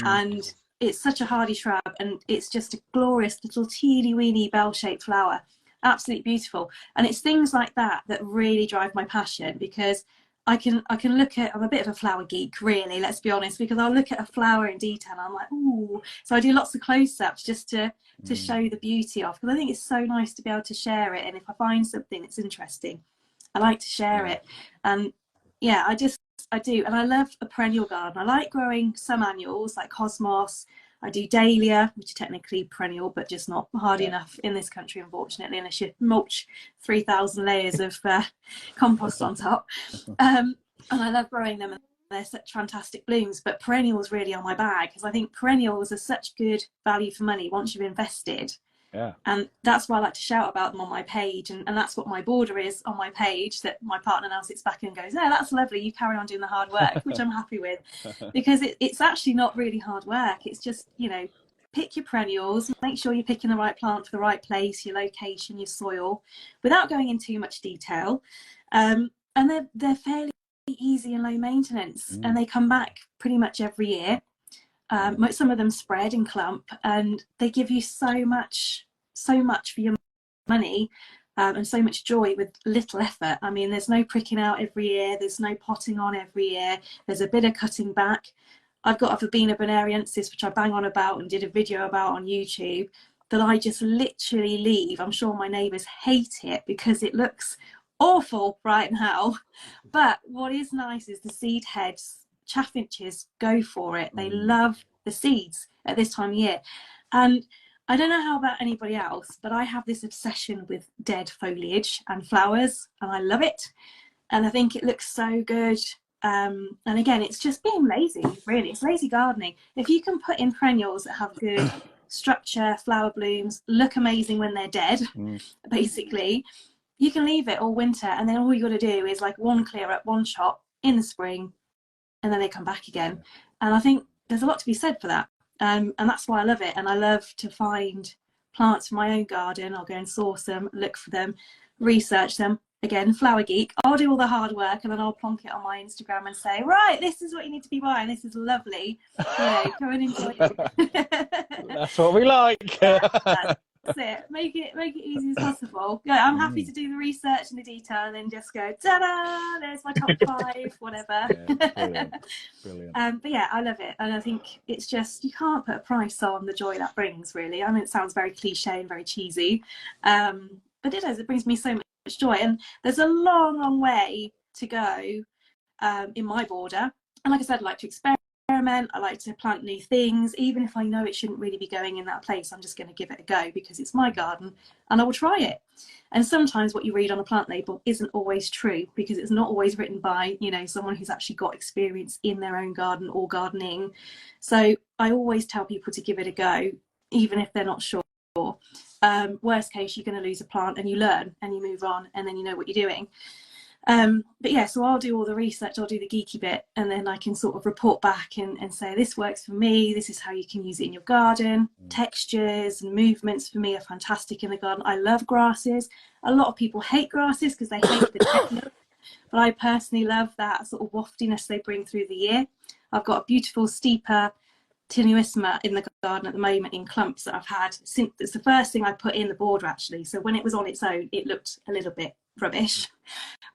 And it's such a hardy shrub, and it's just a glorious little teeny weeny bell-shaped flower. Absolutely beautiful. And it's things like that that really drive my passion, because I can look at, I'm a bit of a flower geek, really, let's be honest, because I'll look at a flower in detail and I'm like, ooh. So I do lots of close-ups just to show the beauty of, because I think it's so nice to be able to share it. And if I find something that's interesting, I like to share it. And yeah, I do. And I love a perennial garden. I like growing some annuals like Cosmos. I do Dahlia, which are technically perennial, but just not hardy enough in this country, unfortunately, unless you mulch 3,000 layers of compost on top. And I love growing them, and they're such fantastic blooms. But perennials really are my bag, because I think perennials are such good value for money once you've invested. Yeah. And that's why I like to shout about them on my page, and that's what my border is on my page, that my partner now sits back and goes, "Yeah, that's lovely, you carry on doing the hard work," which I'm happy with, because it's actually not really hard work. It's just, pick your perennials, make sure you're picking the right plant for the right place, your location, your soil, without going into too much detail. And they're fairly easy and low maintenance, and they come back pretty much every year. Some of them spread and clump, and they give you so much for your money, and so much joy with little effort. I mean, there's no pricking out every year, there's no potting on every year, there's a bit of cutting back. I've got a Verbena bonariensis, which I bang on about and did a video about on YouTube, that I just literally leave. I'm sure my neighbours hate it because it looks awful right now, but what is nice is the seed heads, chaffinches, go for it. They love the seeds at this time of year. And I don't know how about anybody else, but I have this obsession with dead foliage and flowers, and I love it. And I think it looks so good. And again, it's just being lazy, really. It's lazy gardening. If you can put in perennials that have good structure, flower blooms, look amazing when they're dead, basically, you can leave it all winter, and then all you got to do is like one clear up, one chop in the spring, and then they come back again. And I think there's a lot to be said for that. And that's why I love it. And I love to find plants for my own garden. I'll go and source them, look for them, research them. Again, flower geek. I'll do all the hard work, and then I'll plonk it on my Instagram and say, right, this is what you need to be buying. This is lovely. Go and enjoy it. That's what we like. That's it. Make it easy as possible. Yeah, I'm happy to do the research and the detail, and then just go, ta-da! There's my top 5, whatever. Yeah, brilliant. But yeah, I love it, and I think it's just, you can't put a price on the joy that brings. Really, I mean, it sounds very cliche and very cheesy, but it does. It brings me so much joy, and there's a long way to go in my border. And like I said, I like to experiment. I like to plant new things. Even if I know it shouldn't really be going in that place, I'm just going to give it a go because it's my garden and I will try it. And sometimes what you read on a plant label isn't always true, because it's not always written by, you know, someone who's actually got experience in their own garden or gardening. So I always tell people to give it a go, even if they're not sure. Worst case, you're going to lose a plant and you learn and you move on and then you know what you're doing. But yeah, so I'll do all the research, I'll do the geeky bit, and then I can sort of report back and say, this works for me, this is how you can use it in your garden. Textures and movements for me are fantastic in the garden. I love grasses. A lot of people hate grasses because they hate the technique, but I personally love that sort of waftiness they bring through the year. I've got a beautiful steeper tenuissima in the garden at the moment in clumps that I've had since. It's the first thing I put in the border, actually, so when it was on its own it looked a little bit rubbish,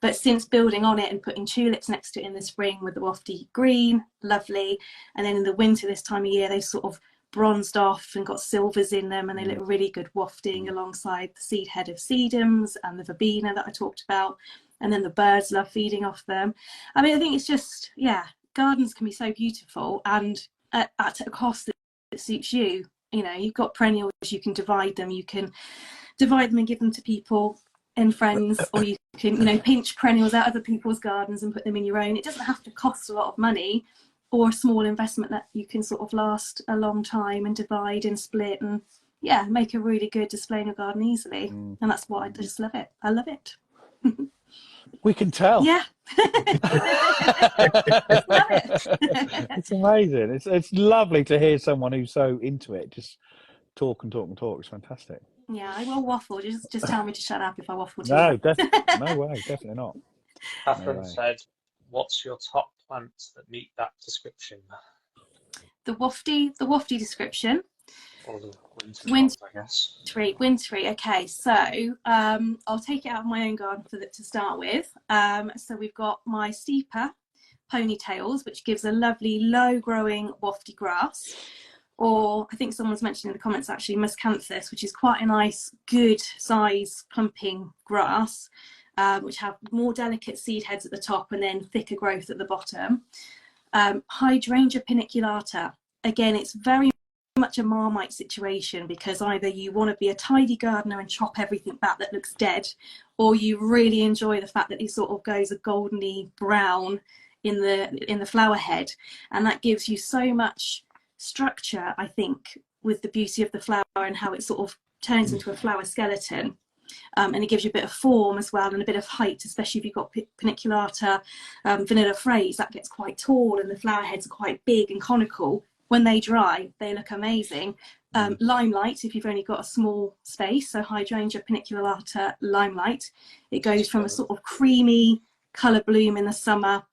but since building on it and putting tulips next to it in the spring with the wafty green, lovely, and then in the winter this time of year they've sort of bronzed off and got silvers in them and they look really good wafting alongside the seed head of sedums and the verbena that I talked about, and then the birds love feeding off them. I mean, I think it's just, yeah, gardens can be so beautiful and at a cost that suits you. You know, you've got perennials, you can divide them and give them to people and friends, or you can, you know, pinch perennials out of other people's gardens and put them in your own. It doesn't have to cost a lot of money, or a small investment that you can sort of last a long time and divide and split and, yeah, make a really good display in your garden easily. And that's why I just love it. I love it. We can tell. Yeah. It's amazing. It's lovely to hear someone who's so into it just talk and talk and talk. It's fantastic. Yeah, I will waffle. Just tell me to shut up if I waffle too No, much. no way, definitely not. Catherine said, what's your top plants that meet that description? The wafty description. Or the winter ones, I guess. Wintry. Okay, so I'll take it out of my own garden to start with. So we've got my steeper ponytails, which gives a lovely low-growing wafty grass. Or I think someone's mentioned in the comments actually muscanthus, which is quite a nice, good size clumping grass, which have more delicate seed heads at the top and then thicker growth at the bottom. Hydrangea paniculata. Again, it's very much a Marmite situation, because either you want to be a tidy gardener and chop everything back that looks dead, or you really enjoy the fact that it sort of goes a goldeny brown in the flower head, and that gives you so much structure, I think, with the beauty of the flower and how it sort of turns into a flower skeleton. And it gives you a bit of form as well and a bit of height, especially if you've got paniculata, vanilla fraise, that gets quite tall and the flower heads are quite big and conical. When they dry, they look amazing. Limelight, if you've only got a small space, so hydrangea paniculata limelight, it goes from a sort of creamy colour bloom in the summer,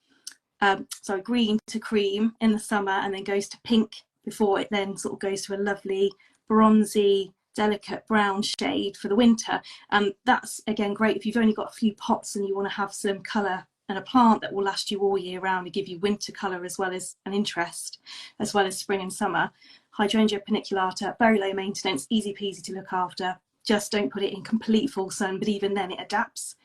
green to cream in the summer, and then goes to pink before it then sort of goes to a lovely bronzy, delicate brown shade for the winter. And that's, again, great if you've only got a few pots and you want to have some colour and a plant that will last you all year round and give you winter colour as well as an interest, as well as spring and summer. Hydrangea paniculata, very low maintenance, easy peasy to look after. Just don't put it in complete full sun, but even then it adapts.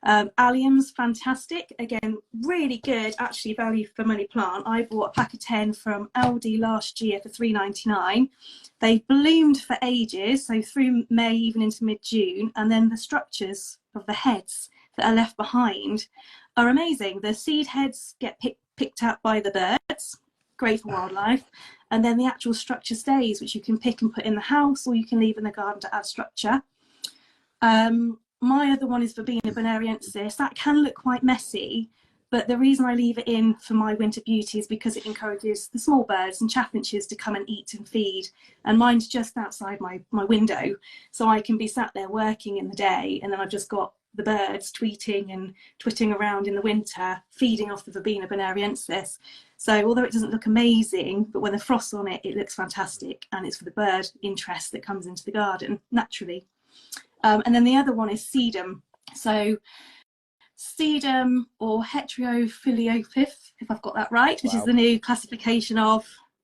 Alliums, fantastic. Again, really good, actually, value for money plant. I bought a pack of 10 from Aldi last year for £3.99. They bloomed for ages, so through May, even into mid-June, and then the structures of the heads that are left behind are amazing. The seed heads get picked up by the birds, great for wildlife, and then the actual structure stays, which you can pick and put in the house, or you can leave in the garden to add structure. My other one is Verbena bonariensis. That can look quite messy, but the reason I leave it in for my winter beauty is because it encourages the small birds and chaffinches to come and eat and feed. And mine's just outside my window, so I can be sat there working in the day, and then I've just got the birds tweeting and twitting around in the winter, feeding off the Verbena bonariensis. So although it doesn't look amazing, but when the frost's on it, it looks fantastic, and it's for the bird interest that comes into the garden naturally. And then the other one is sedum. So sedum, or heterophiliophyth, if I've got that right, which is the new classification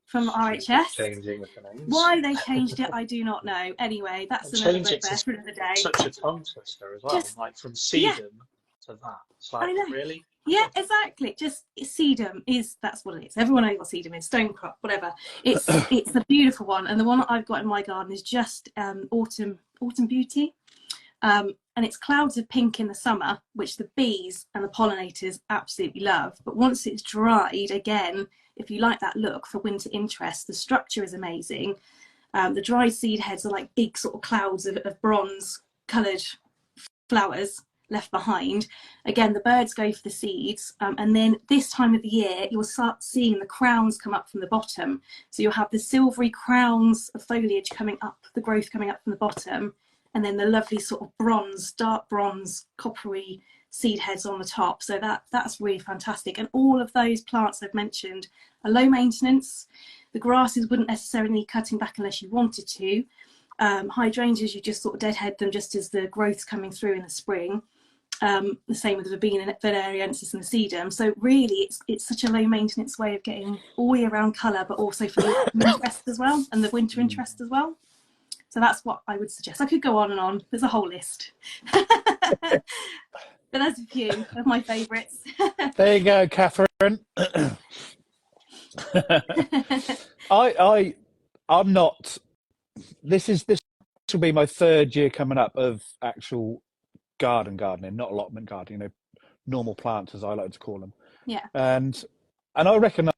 from RHS. Changing of the names. Why they changed it, I do not know. Anyway, that's another bugbear for another day. Such a tongue twister as well, like from sedum to that. It's I like, know. really? Yeah, exactly. Just sedum that's what it is. Everyone knows what sedum is, stonecrop, whatever. It's the beautiful one, and the one that I've got in my garden is just autumn beauty. And it's clouds of pink in the summer, which the bees and the pollinators absolutely love. But once it's dried, again, if you like that look for winter interest, the structure is amazing. The dried seed heads are like big sort of clouds of bronze coloured flowers left behind. Again, the birds go for the seeds, and then this time of the year you'll start seeing the crowns come up from the bottom. So you'll have the silvery crowns of foliage coming up, the growth coming up from the bottom, and then the lovely sort of bronze, dark bronze, coppery seed heads on the top. So that's really fantastic. And all of those plants I've mentioned are low maintenance. The grasses wouldn't necessarily need cutting back unless you wanted to. Hydrangeas, you just sort of deadhead them just as the growth's coming through in the spring. The same with the verbena, valeriensis and the sedum. So really it's such a low maintenance way of getting all year round colour, but also for the interest as well, and the winter interest as well. So that's what I would suggest. I could go on and on. There's a whole list. But there's a few of my favourites. There you go, Catherine. I'm not. This will be my third year coming up of actual gardening, not allotment gardening. Normal plants, as I like to call them. Yeah. And I recognise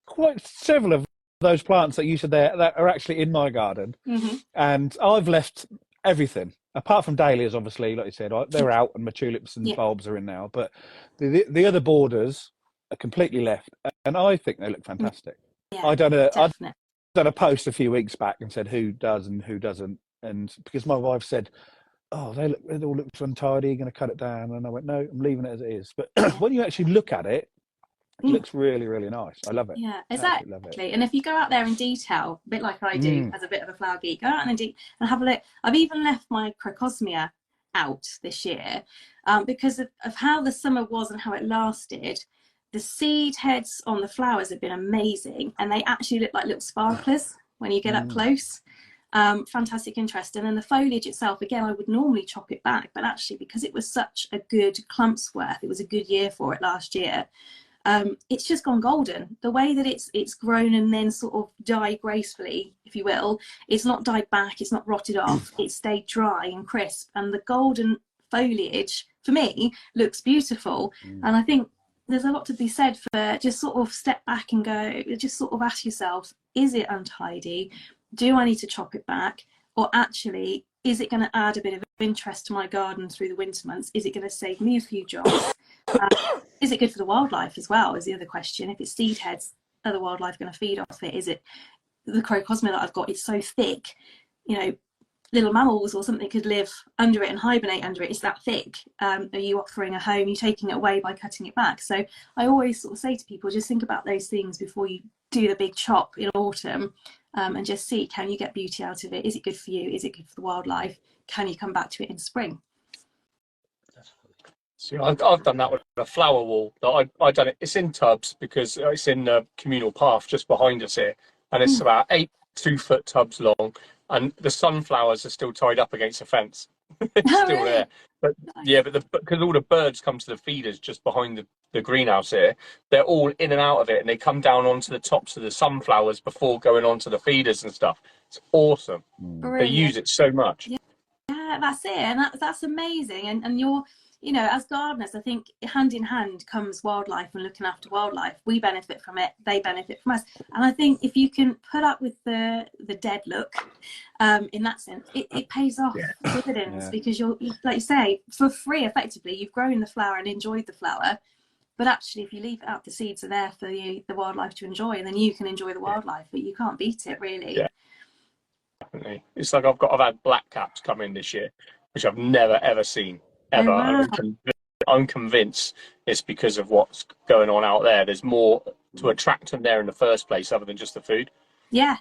quite several of those plants that you said there that are actually in my garden. Mm-hmm. And I've left everything apart from dahlias, obviously, like you said, they're out, and my tulips and bulbs are in now. But the other borders are completely left, and I think they look fantastic. Yeah, I done a post a few weeks back and said who does and who doesn't, and because my wife said, "Oh, it all looks untidy. You're going to cut it down," and I went, "No, I'm leaving it as it is." But when you actually look at it, it looks really, really nice. I love it. Yeah, exactly. Love it. And if you go out there in detail, a bit like I do as a bit of a flower geek, go out and have a look. I've even left my crocosmia out this year because of how the summer was and how it lasted. The seed heads on the flowers have been amazing, and they actually look like little sparklers when you get up close. Fantastic interest. And then the foliage itself, again, I would normally chop it back, but actually because it was such a good clump's worth, it was a good year for it last year. It's just gone golden. The way that it's grown and then sort of died gracefully, if you will, it's not died back, it's not rotted off, it's stayed dry and crisp, and the golden foliage for me looks beautiful. And I think there's a lot to be said for just sort of step back and go, just sort of ask yourself, is it untidy? Do I need to chop it back? Or actually, is it going to add a bit of interest to my garden through the winter months? Is it going to save me a few jobs? Is it good for the wildlife as well, is the other question. If it's seed heads, are the wildlife going to feed off it? Is it the crocosmia that I've got, it's so thick, little mammals or something could live under it and hibernate under it. It's that thick. Are you offering a home? You're taking it away by cutting it back. So I always sort of say to people, just think about those things before you do the big chop in autumn, and just see, can you get beauty out of it? Is it good for you? Is it good for the wildlife? Can you come back to it in spring? See, I've done that with a flower wall. I've done it. It's in tubs because it's in the communal path just behind us here, and it's about 8 2-foot tubs long, and the sunflowers are still tied up against the fence. It's still really? there, but yeah, but because all the birds come to the feeders just behind the greenhouse here, they're all in and out of it, and they come down onto the tops of the sunflowers before going onto the feeders and stuff. It's awesome. Brilliant. They use it so much. Yeah, that's it, and that's amazing. And you're, as gardeners, I think hand in hand comes wildlife and looking after wildlife. We benefit from it, they benefit from us. And I think if you can put up with the dead look, in that sense, it pays off dividends, because you're, like you say, for free, effectively, you've grown the flower and enjoyed the flower. But actually, if you leave it out, the seeds are there for the wildlife to enjoy, and then you can enjoy the wildlife, but you can't beat it, really. Yeah. Definitely. It's like I've had black caps come in this year, which I've never ever seen ever. Oh, wow. And I'm convinced it's because of what's going on out there. There's more to attract them there in the first place, other than just the food. Yeah,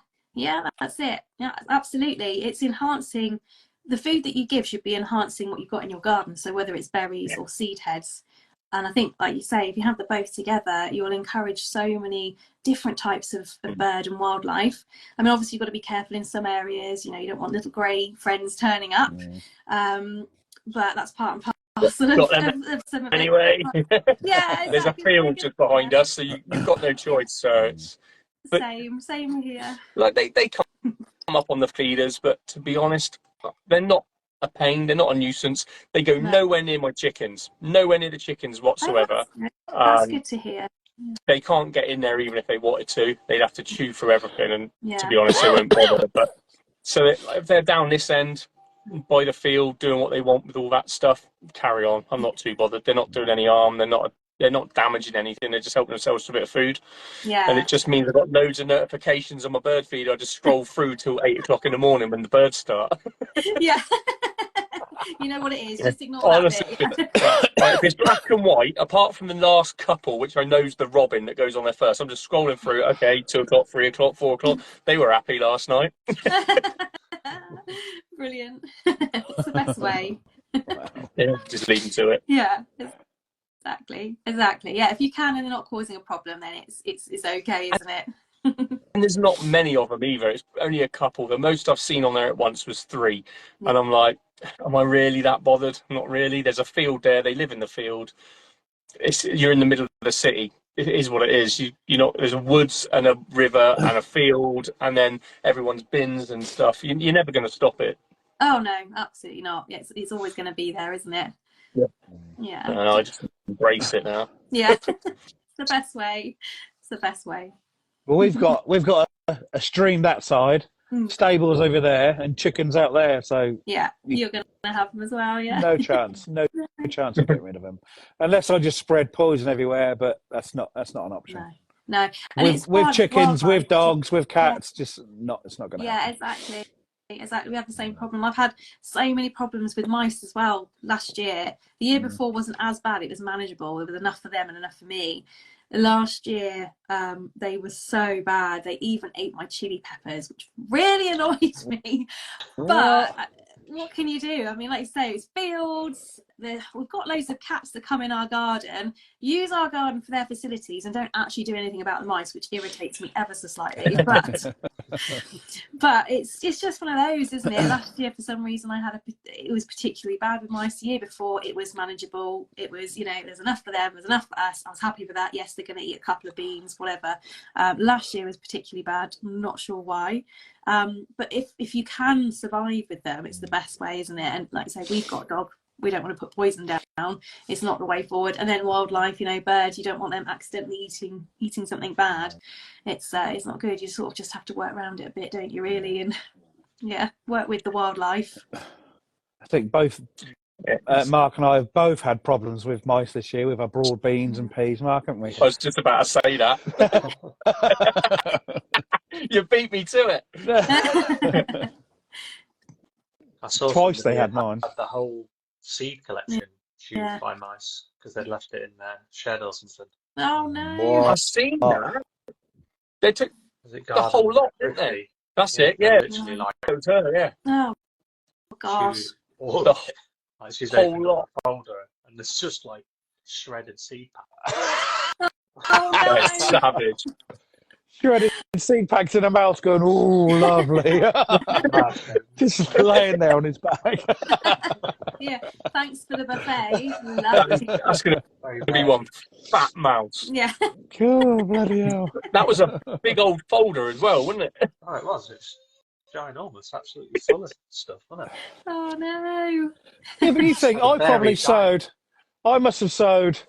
that's it. Yeah, absolutely. It's enhancing the food that you give should be enhancing what you've got in your garden. So whether it's berries or seed heads. And I think, like you say, if you have the both together, you'll encourage so many different types of bird and wildlife. I mean, obviously, you've got to be careful in some areas. You don't want little grey friends turning up. But that's part and Got them of some of it. anyway. Yeah, exactly. There's a field just behind us, so you've got no choice. So it's but, same here. like they come up on the feeders, but to be honest, they're not a pain. They're not a nuisance. They go nowhere near my chickens, nowhere near the chickens whatsoever. That's good to hear. They can't get in there even if they wanted to. They'd have to chew through everything, and to be honest, they won't bother. But so if they're down this end by the field doing what they want with all that stuff, carry on. I'm not too bothered. They're not doing any harm. They're not damaging anything. They're just helping themselves to a bit of food. Yeah. And it just means I've got loads of notifications on my bird feed. I just scroll through till 8 o'clock in the morning when the birds start. Yeah. You know what it is. Just ignore Honestly, that bit. if it's black and white, apart from the last couple, which I know is the robin that goes on there first, I'm just scrolling through. Okay, 2 o'clock, 3 o'clock, 4 o'clock. They were happy last night. Brilliant. It's the best way. Yeah, just leave them to it. Yeah. Exactly. Yeah, if you can and they're not causing a problem, then it's okay, isn't it? And there's not many of them either. It's only a couple. The most I've seen on there at once was 3. And I'm like, am I really that bothered? Not really. There's a field there. They live in the field. You're in the middle of the city. It is what it is. You know, there's a woods and a river and a field, and then everyone's bins and stuff. You're never going to stop it. Oh no, absolutely not. It's always going to be there, isn't it? Yeah. And I just embrace it now. Yeah. It's the best way. It's the best way. Well, we've got a stream that side, stables over there, and chickens out there. So yeah, you're going to have them as well. Yeah. No chance of getting rid of them, unless I just spread poison everywhere. But that's not an option. No. With chickens, with dogs, with cats, it's not going to. Yeah, happen. Exactly. We have the same problem. I've had so many problems with mice as well last year. The year before wasn't as bad. It was manageable. There was enough for them and enough for me. Last year, they were so bad. They even ate my chili peppers, which really annoyed me. But what can you do? I mean, like you say, it's fields. We've got loads of cats that come in our garden, use our garden for their facilities, and don't actually do anything about the mice, which irritates me ever so slightly. But it's just one of those, isn't it? Last year, for some reason, it was particularly bad with mice. The year before, it was manageable. It was, there's enough for them, there's enough for us. I was happy with that. Yes, they're going to eat a couple of beans, whatever. Last year was particularly bad. I'm not sure why. But if you can survive with them, it's the best way, isn't it? And like I say, we've got a dog. We don't want to put poison down. It's not the way forward. And then wildlife, birds, you don't want them accidentally eating something bad. It's not good. You sort of just have to work around it a bit, don't you, really? And work with the wildlife. I think both Mark and I have both had problems with mice this year with our broad beans and peas, Mark, haven't we? I was just about to say that. You beat me to it. I saw twice they had mine. The whole seed collection chewed by mice because they'd left it in their shed or something. Oh no! What? I've seen that. They took the whole lot, didn't they? That's it. Yeah, literally like yeah. Oh gosh! The whole lot folder, and it's just like shredded seed pack. Oh no! That's savage. Shredded seed packs in a mouse going, oh, lovely. Just laying there on his back. Yeah, thanks for the buffet. Lovely. That's going to be one fat mouse. Yeah. Cool, bloody hell. That was a big old folder as well, wasn't it? Oh, it was. It's ginormous, absolutely full of stuff, wasn't it? Oh no. Yeah, but you think I must have sowed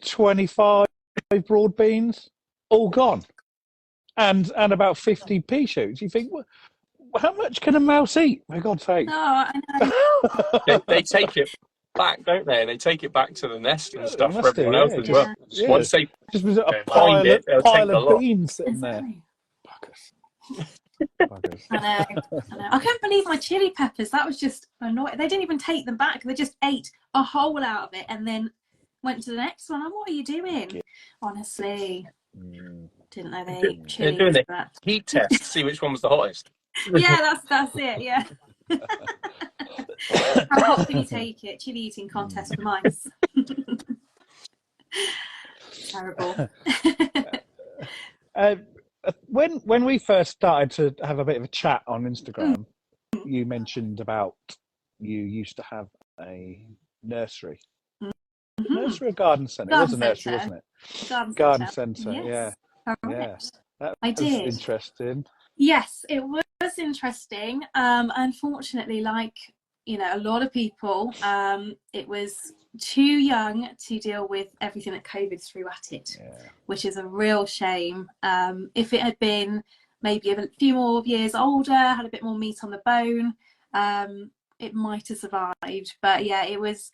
25 broad beans, all gone. And about 50 pea shoots. You think, how much can a mouse eat? For God's sake! Oh, I know. they take it back, don't they? They take it back to the nest and stuff for everyone else as well. Yeah. Once they just was a find it, they'll take pile the of lot. beans sitting there. Buggers. I know. I couldn't believe my chili peppers. That was just annoying. They didn't even take them back. They just ate a whole out of it and then went to the next one. What are you doing? Honestly. Didn't know they ate chili. They're doing a heat test to see which one was the hottest. Yeah, that's it. Yeah. How hot can you take it? Chili eating contest for mice. Terrible. When we first started to have a bit of a chat on Instagram, you mentioned about you used to have a nursery. nursery or garden centre? It was a nursery, wasn't it? Garden centre, Yes. yeah. Correct. That I was did. interesting. Yes, it was interesting. Unfortunately, like, you know, a lot of people, it was too young to deal with everything that COVID threw at it, which is a real shame. If it had been maybe a few more years older, had a bit more meat on the bone, it might have survived. But yeah, it was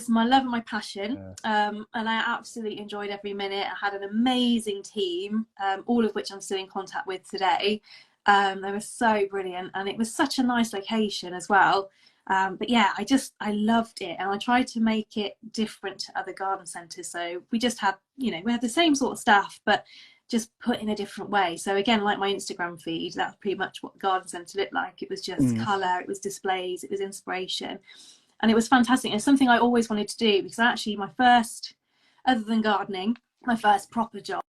my love and my passion, and I absolutely enjoyed every minute. I had an amazing team, all of which I'm still in contact with today. They were so brilliant, and it was such a nice location as well. But yeah, I loved it, and I tried to make it different to other garden centres. So we just had, you know, we had the same sort of stuff, but just put in a different way. So again, like my Instagram feed, that's pretty much what the garden centre looked like. It was just colour, it was displays, it was inspiration, and it was fantastic. It's something I always wanted to do, because actually my first, other than gardening, my first proper job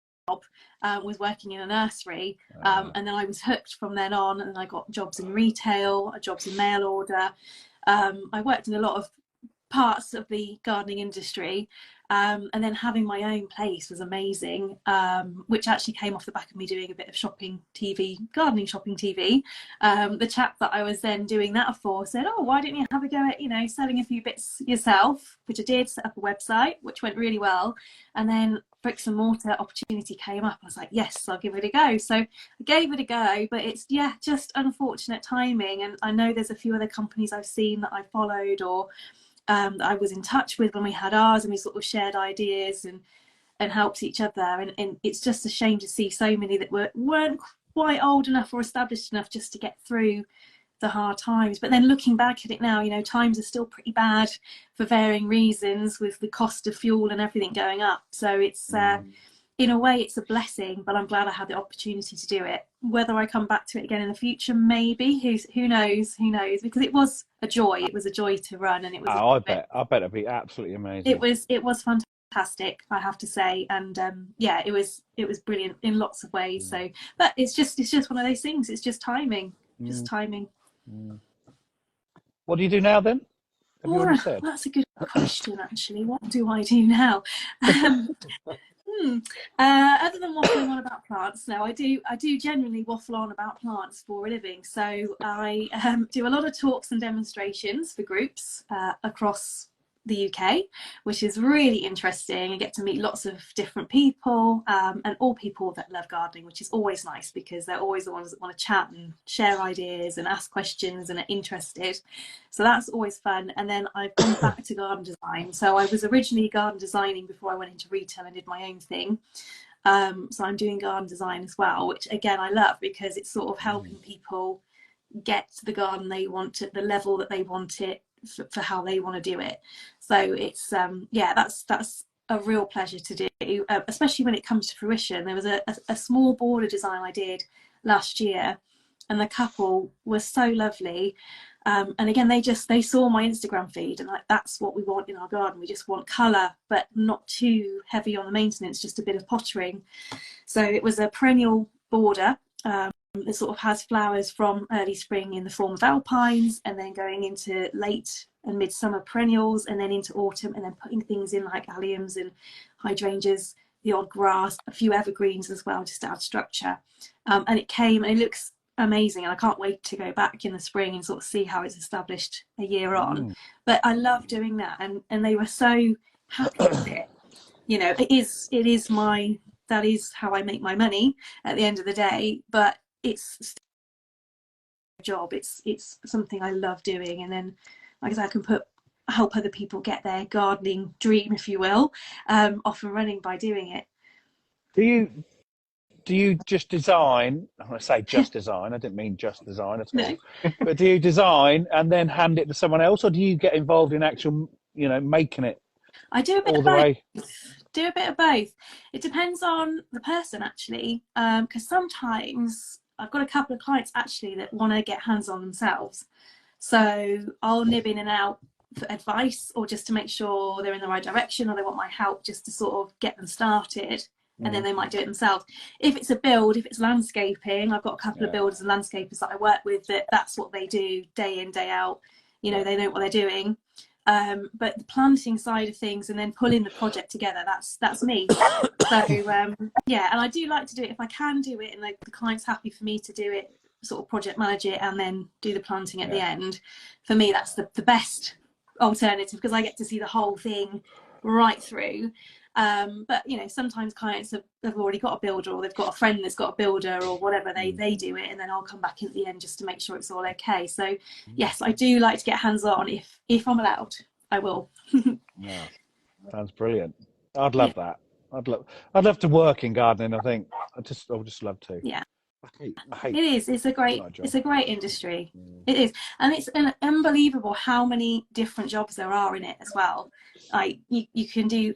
was working in a nursery, and then I was hooked from then on, and I got jobs in retail, jobs in mail order. I worked in a lot of parts of the gardening industry, and then having my own place was amazing, which actually came off the back of me doing a bit of shopping TV, gardening shopping TV. The chap that I was then doing that for said, oh, why don't you have a go at, you know, selling a few bits yourself, which I did, set up a website, which went really well, and then bricks and mortar opportunity came up. I was like, yes, I'll give it a go. So I gave it a go, but it's, yeah, just unfortunate timing. And I know there's a few other companies I've seen that I followed, or that I was in touch with when we had ours, and we sort of shared ideas and helped each other. And it's just a shame to see so many that weren't quite old enough or established enough just to get through the hard times. But then looking back at it now, you know, times are still pretty bad for varying reasons, with the cost of fuel and everything going up. So it's in a way it's a blessing, but I'm glad I had the opportunity to do it. Whether I come back to it again in the future, maybe, who knows, because it was a joy. It was a joy to run, and it was I bet it'd be absolutely amazing. It was fantastic, I have to say. And yeah, it was brilliant in lots of ways. So, but it's just one of those things. It's just timing. What do you do now then? Have you already said? That's a good question, actually. What do I do now? Other than waffling on about plants, no, I do genuinely waffle on about plants for a living. So I do a lot of talks and demonstrations for groups across the UK, which is really interesting. I get to meet lots of different people, and all people that love gardening, which is always nice, because they're always the ones that want to chat and share ideas and ask questions and are interested. So that's always fun. And then I've gone back to garden design. So I was originally garden designing before I went into retail and did my own thing. So I'm doing garden design as well, which again I love, because it's sort of helping people get to the garden they want at the level that they want it, for how they want to do it. So it's yeah, that's a real pleasure to do, especially when it comes to fruition. There was a small border design I did last year, and the couple was so lovely, and again they saw my Instagram feed, and like, that's what we want in our garden. We just want colour, but not too heavy on the maintenance, just a bit of pottering. So it was a perennial border. It sort of has flowers from early spring in the form of alpines, and then going into late and midsummer perennials, and then into autumn, and then putting things in like alliums and hydrangeas, the odd grass, a few evergreens as well, just to add structure. And it came, and it looks amazing, and I can't wait to go back in the spring and sort of see how it's established a year on. But I love doing that, and they were so happy with it. You know, that is how I make my money at the end of the day, but it's a job. It's something I love doing, and then, like I said, I can help other people get their gardening dream, if you will, off and running by doing it. Do you just design? I'm going to say just design. I didn't mean just design at all. No. But do you design and then hand it to someone else, or do you get involved in actual, you know, making it? I do a bit all of the both. way. Do a bit of both. It depends on the person, actually, because sometimes I've got a couple of clients actually that want to get hands on themselves. So I'll nib in and out for advice, or just to make sure they're in the right direction, or they want my help just to sort of get them started, and then they might do it themselves. If it's a build, if it's landscaping, I've got a couple of builders and landscapers that I work with, that's what they do day in, day out. You know, they know what they're doing. But the planting side of things and then pulling the project together, that's me. So yeah, and I do like to do it if I can do it, and the client's happy for me to do it, sort of project manage it and then do the planting at the end. For me, that's the best alternative, because I get to see the whole thing right through. But you know, sometimes clients have already got a builder, or they've got a friend that's got a builder, or whatever, they do it, and then I'll come back in at the end just to make sure it's all okay. So yes, I do like to get hands-on. If I'm allowed, I will. Yeah, sounds brilliant. I'd love that. I'd love to work in gardening. I think I would just love to. Yeah, I hate it is. It's a great industry. It is, and it's unbelievable how many different jobs there are in it as well. Like you can do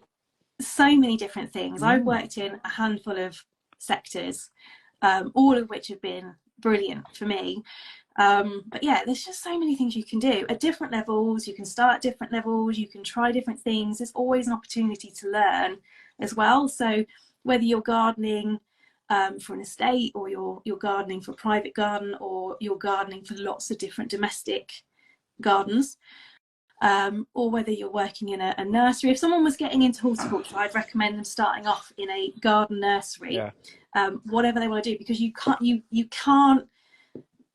so many different things. I've worked in a handful of sectors, all of which have been brilliant for me. But yeah, there's just so many things you can do at different levels. You can start at different levels. You can try different things. There's always an opportunity to learn as well. So whether you're gardening for an estate, or you're gardening for a private garden, or you're gardening for lots of different domestic gardens, or whether you're working in a nursery. If someone was getting into horticulture, I'd recommend them starting off in a garden nursery, whatever they want to do, because you can't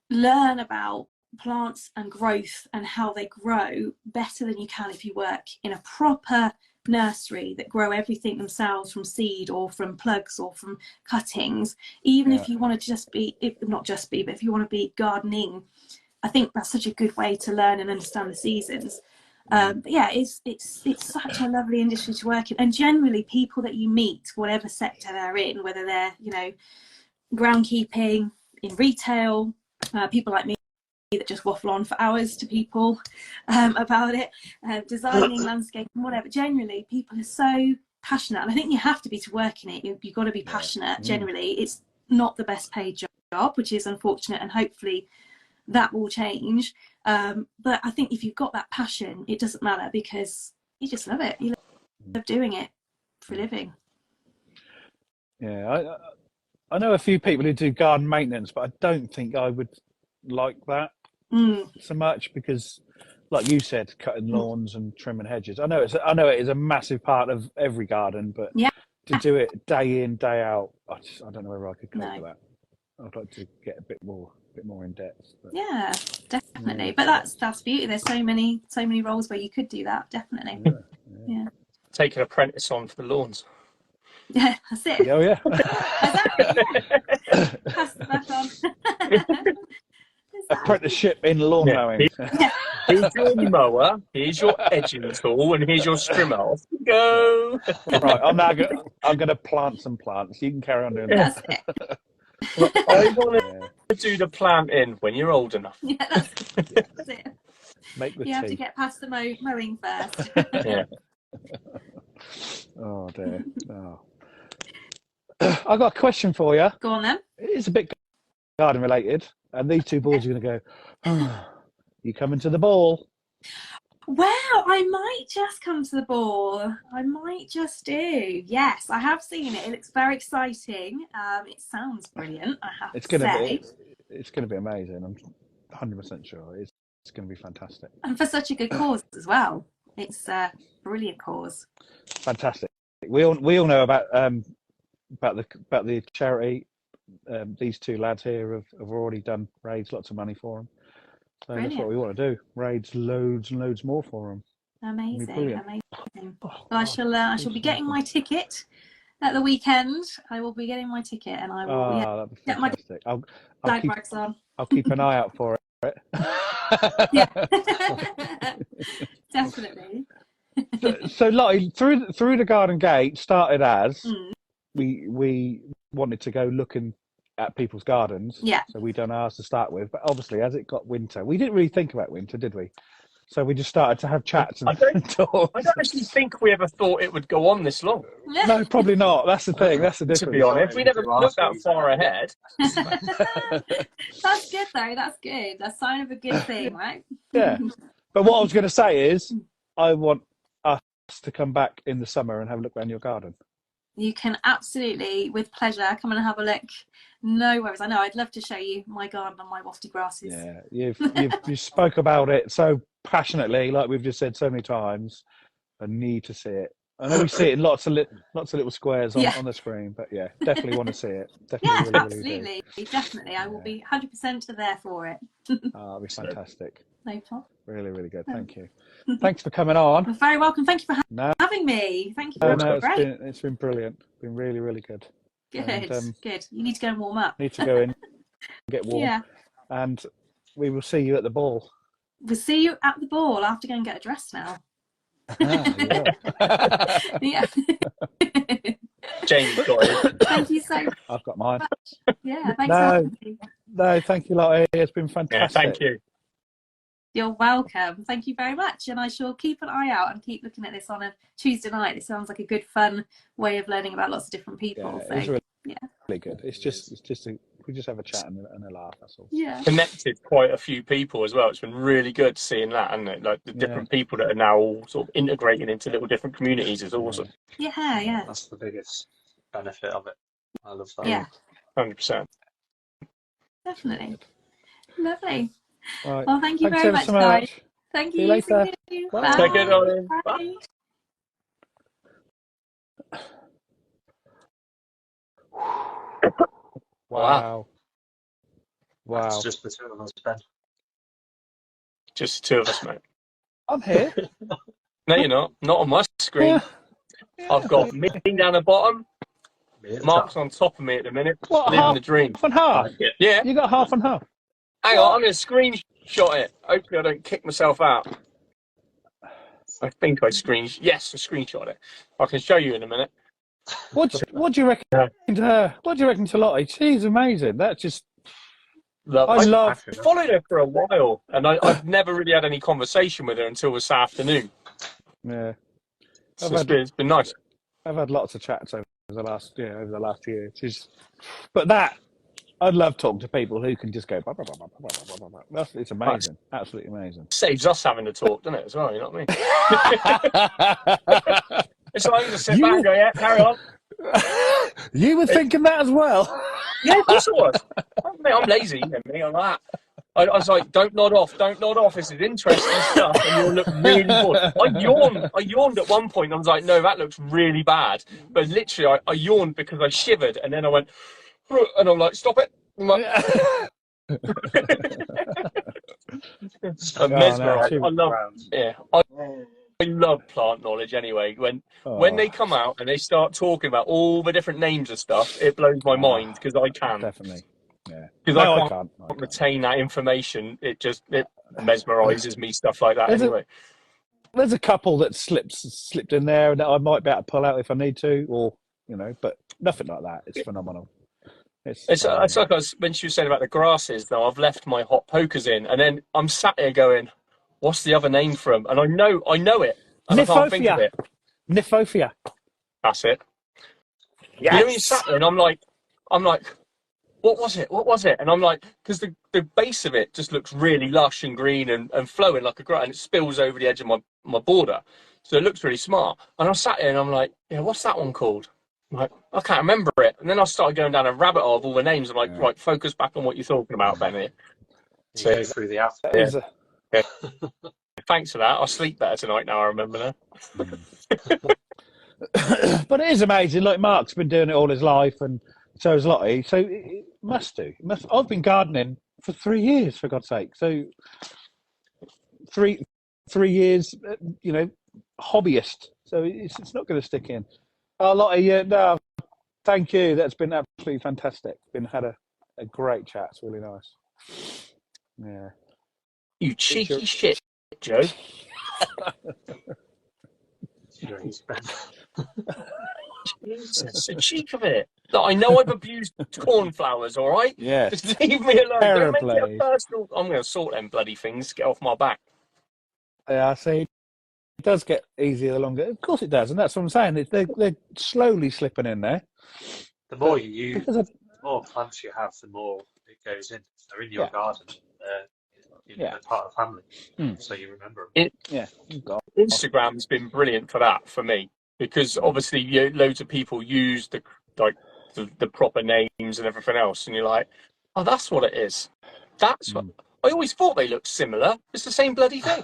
learn about plants and growth and how they grow better than you can if you work in a proper nursery that grow everything themselves from seed or from plugs or from cuttings. Even if you want to but if you want to be gardening, I think that's such a good way to learn and understand the seasons. But yeah, it's such a lovely industry to work in, and generally people that you meet, whatever sector they're in, whether they're, you know, groundkeeping, in retail, people like me that just waffle on for hours to people about it, designing, landscape, whatever. Generally, people are so passionate, and I think you have to be to work in it. You've got to be passionate. Generally, it's not the best paid job, which is unfortunate, and hopefully that will change. But I think if you've got that passion, it doesn't matter, because you just love it. You love doing it for a living. Yeah, I know a few people who do garden maintenance, but I don't think I would like that so much, because, like you said, cutting lawns and trimming hedges. I know it is a massive part of every garden, but to do it day in, day out, I don't know whether I could cope with that. I'd like to get a bit more in depth. But. Yeah, definitely. But that's beauty. There's so many roles where you could do that. Definitely. Yeah. Take an apprentice on for the lawns. Yeah, that's it. Oh yeah. Pass the back on. Apprenticeship in lawn mowing. Here's your mower, here's your edging tool, and here's your strimmer. Off you go. Right, I'm gonna plant some plants. You can carry on doing that. That's it. I want to do the planting when you're old enough. Yeah, that's it. Make the tea. You have to get past the mowing first. Yeah. Oh dear. Oh. I've got a question for you. Go on then. It's a bit garden related, and these two boys are going to go, oh, you coming to the ball? Well, I might just come to the ball. I might just do. Yes, I have seen it. It looks very exciting. It sounds brilliant, I have to say. It's going to be amazing. I'm 100% sure. It's going to be fantastic. And for such a good cause as well. It's a brilliant cause. Fantastic. We all know about the charity. These two lads here have already raised lots of money for them. So brilliant. That's what we want to do. Raise loads and loads more for them. Amazing. Well, I shall be getting my ticket at the weekend. I will be getting my ticket, and I will get my flag marks on. I'll keep an eye out for it. Yeah, definitely. So Lottie, through the garden gate started as we wanted to go looking at people's gardens. Yeah. So we done ours to start with, but obviously as it got winter, we didn't really think about winter, did we? So we just started to have chats and talks. I don't actually think we ever thought it would go on this long. No, probably not. That's the thing. That's the difference. To be honest, we never looked that far ahead. That's good though. That's good. That's a sign of a good thing, right? Yeah. But what I was going to say is, I want us to come back in the summer and have a look around your garden. You can absolutely, with pleasure, come and have a look. No worries. I know. I'd love to show you my garden and my wafty grasses. Yeah, you spoke about it so passionately, like we've just said so many times, I need to see it. I know we see it in lots of little squares on the screen, but yeah, definitely want to see it. Definitely, Yeah, really, absolutely, really do. definitely. I will be 100% there for it. It'll be fantastic. No problem. Really, really good. Thank you. Thanks for coming on. You're very welcome. Thank you for No, having me. Thank you. no, Great. it's been brilliant. Been really, really good. Good, And, good. You need to go and warm up. need to go in, get warm, Yeah. and we will see you at the ball. We'll see you at the ball. I have to go and get a dress now. Yeah. Jamie's got it. Thank you so much. I've got mine. Yeah, thanks for having me. No, thank you, Lottie. It's been Yeah, fantastic. thank you. You're welcome. Thank you very much. And I shall keep an eye out and keep looking at this on a Tuesday night. It sounds like a good, fun way of learning about lots of different people. Yeah, So, it's really, yeah. really good. It's just we just have a chat and a laugh. That's all. Yeah. Connected quite a few people as well. It's been really good seeing that, hasn't it? Like the different people that are now all sort of integrating into little different communities is awesome. Yeah, yeah. That's the biggest benefit of it. I love that. Yeah, 100%. definitely. Lovely. Right. Well, thank you Thanks very ever much, so guys. much. Thank See you. you later. See you. Bye. Bye. Take care, darling. Bye. Bye. Wow. Wow. That's just the two of us, Ben. Just the two of us, mate. I'm here. No, you're not. Not on my screen. I've got me down the bottom. Mark's on top of me at the minute. What, Living half? the dream. Half and half. Yeah. You got half and half. Hang on, I'm going to screenshot it. Hopefully I don't kick myself out. I think I Yes, I screenshot it. I can show you in a minute. What do you reckon to her? What do you reckon to Lottie? She's amazing. That's just. I've followed her for a while, and I've never really had any conversation with her until this afternoon. Yeah. So it's been nice. I've had lots of chats over the last year. But I'd love talking to people who can just go. Blah, blah, blah, blah, blah, blah, blah, blah. It's amazing, absolutely amazing. Saves us having to talk, doesn't it? As well, you know what I mean? It's like you just sit back and go, yeah, carry on. You were thinking that as well. Yeah, of course I was. Mate, I'm lazy, you know me, I'm like that. I was like, don't nod off. This is interesting stuff, and you'll look really bored. I yawned at one point, and I was like, no, that looks really bad. But literally, I yawned because I shivered, and then I went, and I'm like, stop it. I'm like, I'm mesmerised. I love plant knowledge anyway. When they come out and they start talking about all the different names of stuff, it blows my mind because I can. Definitely. Yeah. Because I can't retain that information. It mesmerises me, stuff like that. Anyway, there's a couple that slipped in there that I might be able to pull out if I need to, or but nothing like that. It's phenomenal. It's like when she was saying about the grasses. Though I've left my hot pokers in, and then I'm sat here going, "What's the other name for them?" And I know it, and I can't think of it. Nymphophia. That's it. Yes. You know when you sat there, and I'm like, what was it? And I'm like, because the base of it just looks really lush and green and flowing like a grass, and it spills over the edge of my border, so it looks really smart. And I sat here and I'm like, yeah, what's that one called? I'm like, I can't remember it. And then I started going down a rabbit hole of all the names. I'm like, right, focus back on what you're talking about, Benny. So go through the alphabet. Yeah. Thanks for that. I'll sleep better tonight now. I remember that. But it is amazing. Like Mark's been doing it all his life, and so has Lottie. So it must do. I've been gardening for 3 years, for God's sake. So 3 years, hobbyist. So it's not going to stick in. Oh, Lottie, no, thank you. That's been absolutely fantastic. Had a great chat. It's really nice. Yeah. You cheeky shit, Joe. Jesus, the cheek of it. Look, I know I've abused cornflowers, all right? Yeah. Just leave me alone. Terribly. Don't make it a personal. I'm going to sort them bloody things. Get off my back. Yeah, I see. It does get easier the longer. Of course it does, and that's what I'm saying. They're slowly slipping in there. The more you use, the more plants you have, the more it goes in. They're in your garden. They're part of the family, so you remember them. Instagram's been brilliant for that for me, because obviously loads of people use the proper names and everything else, and you're like, oh, that's what it is. That's what I always thought they looked similar. It's the same bloody thing.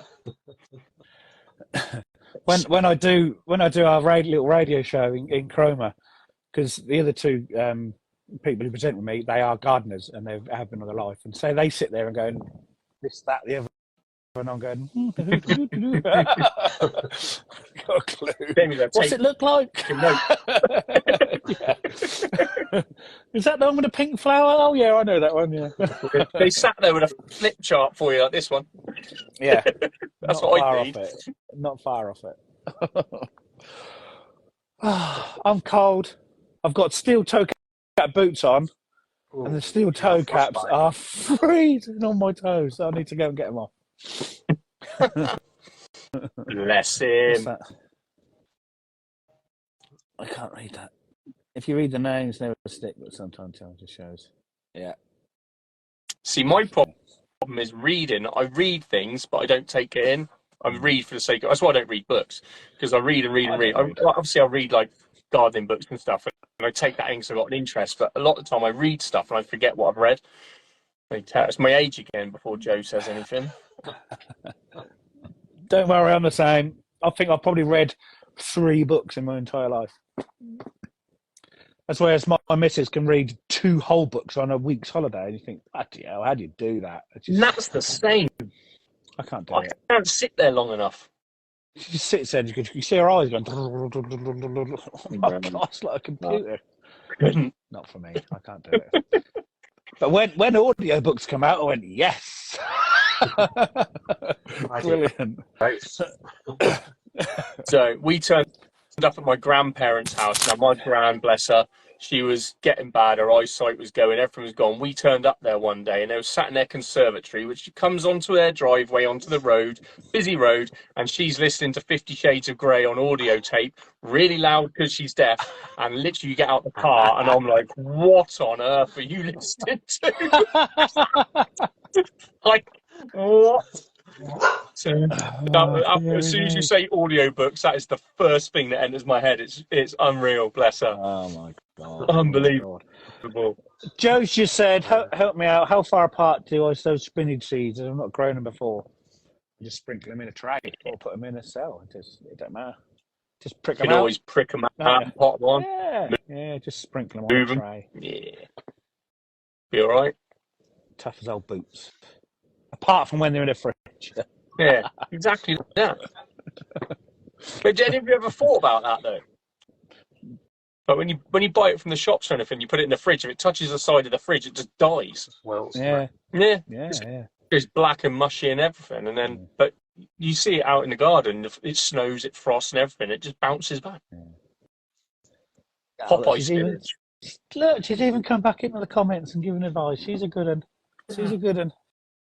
when I do our little radio show in Chroma, because the other two people who present with me, they are gardeners and they have been all their life, and so they sit there and go, this, that, the other, and I'm going, got a clue. What's it look like? Yeah. Is that the one with the pink flower? Oh yeah, I know that one. Yeah. They sat there with a flip chart for you like this one. Yeah, that's not what far I off need. it. Not far off it. I'm cold. I've got steel toe cap boots on, and the steel toe caps are freezing on my toes. So I need to go and get them off. Bless him. I can't read that. If you read the names, never stick, but sometimes it just shows. Yeah. See, my problem is reading. I read things, but I don't take it in. I read for the sake of. That's why I don't read books, because I read and read and read. Obviously, I read like gardening books and stuff, and I take that in because I've got an interest. But a lot of the time, I read stuff and I forget what I've read. It's my age again before Joe says anything. Don't worry, I'm the same. I think I've probably read 3 books in my entire life. That's whereas my missus can read 2 whole books on a week's holiday, and you think, bloody hell, how do you do that? That's the same. I can't do it. I can't sit there long enough. She just sits there and you see her eyes going, oh my God, it's like a computer. Couldn't. Not for me. I can't do it. But when audiobooks come out, I went, yes. Brilliant. So we turned up at my grandparents' house. Now, my gran, bless her, she was getting bad. Her eyesight was going. Everything was gone. We turned up there one day, and they were sat in their conservatory, which comes onto their driveway, onto the road, busy road, and she's listening to 50 Shades of Grey on audio tape, really loud because she's deaf. And literally, you get out the car, and I'm like, what on earth are you listening to? Like, what? So, as soon as you say audiobooks, that is the first thing that enters my head. It's unreal, bless her. Oh my God. Unbelievable. Joe's just said, help me out. How far apart do I sow spinach seeds? I've not grown them before. Just sprinkle them in a tray or put them in a cell. It don't matter. Just prick them out. You can always prick them out and pot one. Yeah, just sprinkle them on a tray. Yeah. Be all right. Tough as old boots. Apart from when they're in a fridge. Yeah, exactly that. But have you ever thought about that though? But when you buy it from the shops or anything, you put it in the fridge. If it touches the side of the fridge, it just dies. Well, yeah. It's black and mushy and everything, and then but you see it out in the garden. It snows, it frosts, and everything. It just bounces back. Popeye spinach. Look, she's even come back into the comments and given advice. She's a good one. She's a good one.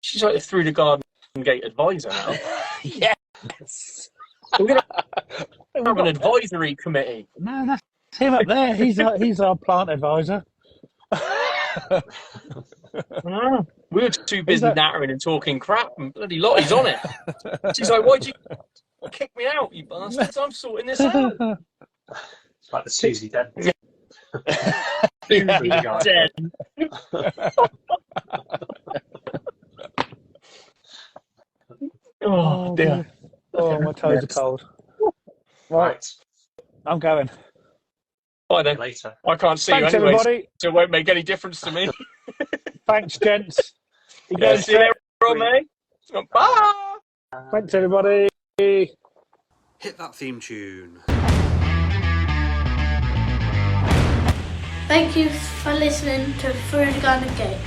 She's like the through the garden gate advisor now. Yes. We're going to have an advisory committee. No, that's him up there. He's our plant advisor. We were too busy nattering and talking crap, and bloody Lottie's on it. She's like, why'd you kick me out, you bastards? I'm sorting this out. It's like the Susie Den. Dead. Oh dear. Oh, my toes are cold. Right. I'm going. Bye then. Later. I can't see Thanks, you anyway, everybody. so it won't make any difference to me. Thanks, gents. See you later, mate. Bye. Thanks, everybody. Hit that theme tune. Thank you for listening to Through the Garden Gate.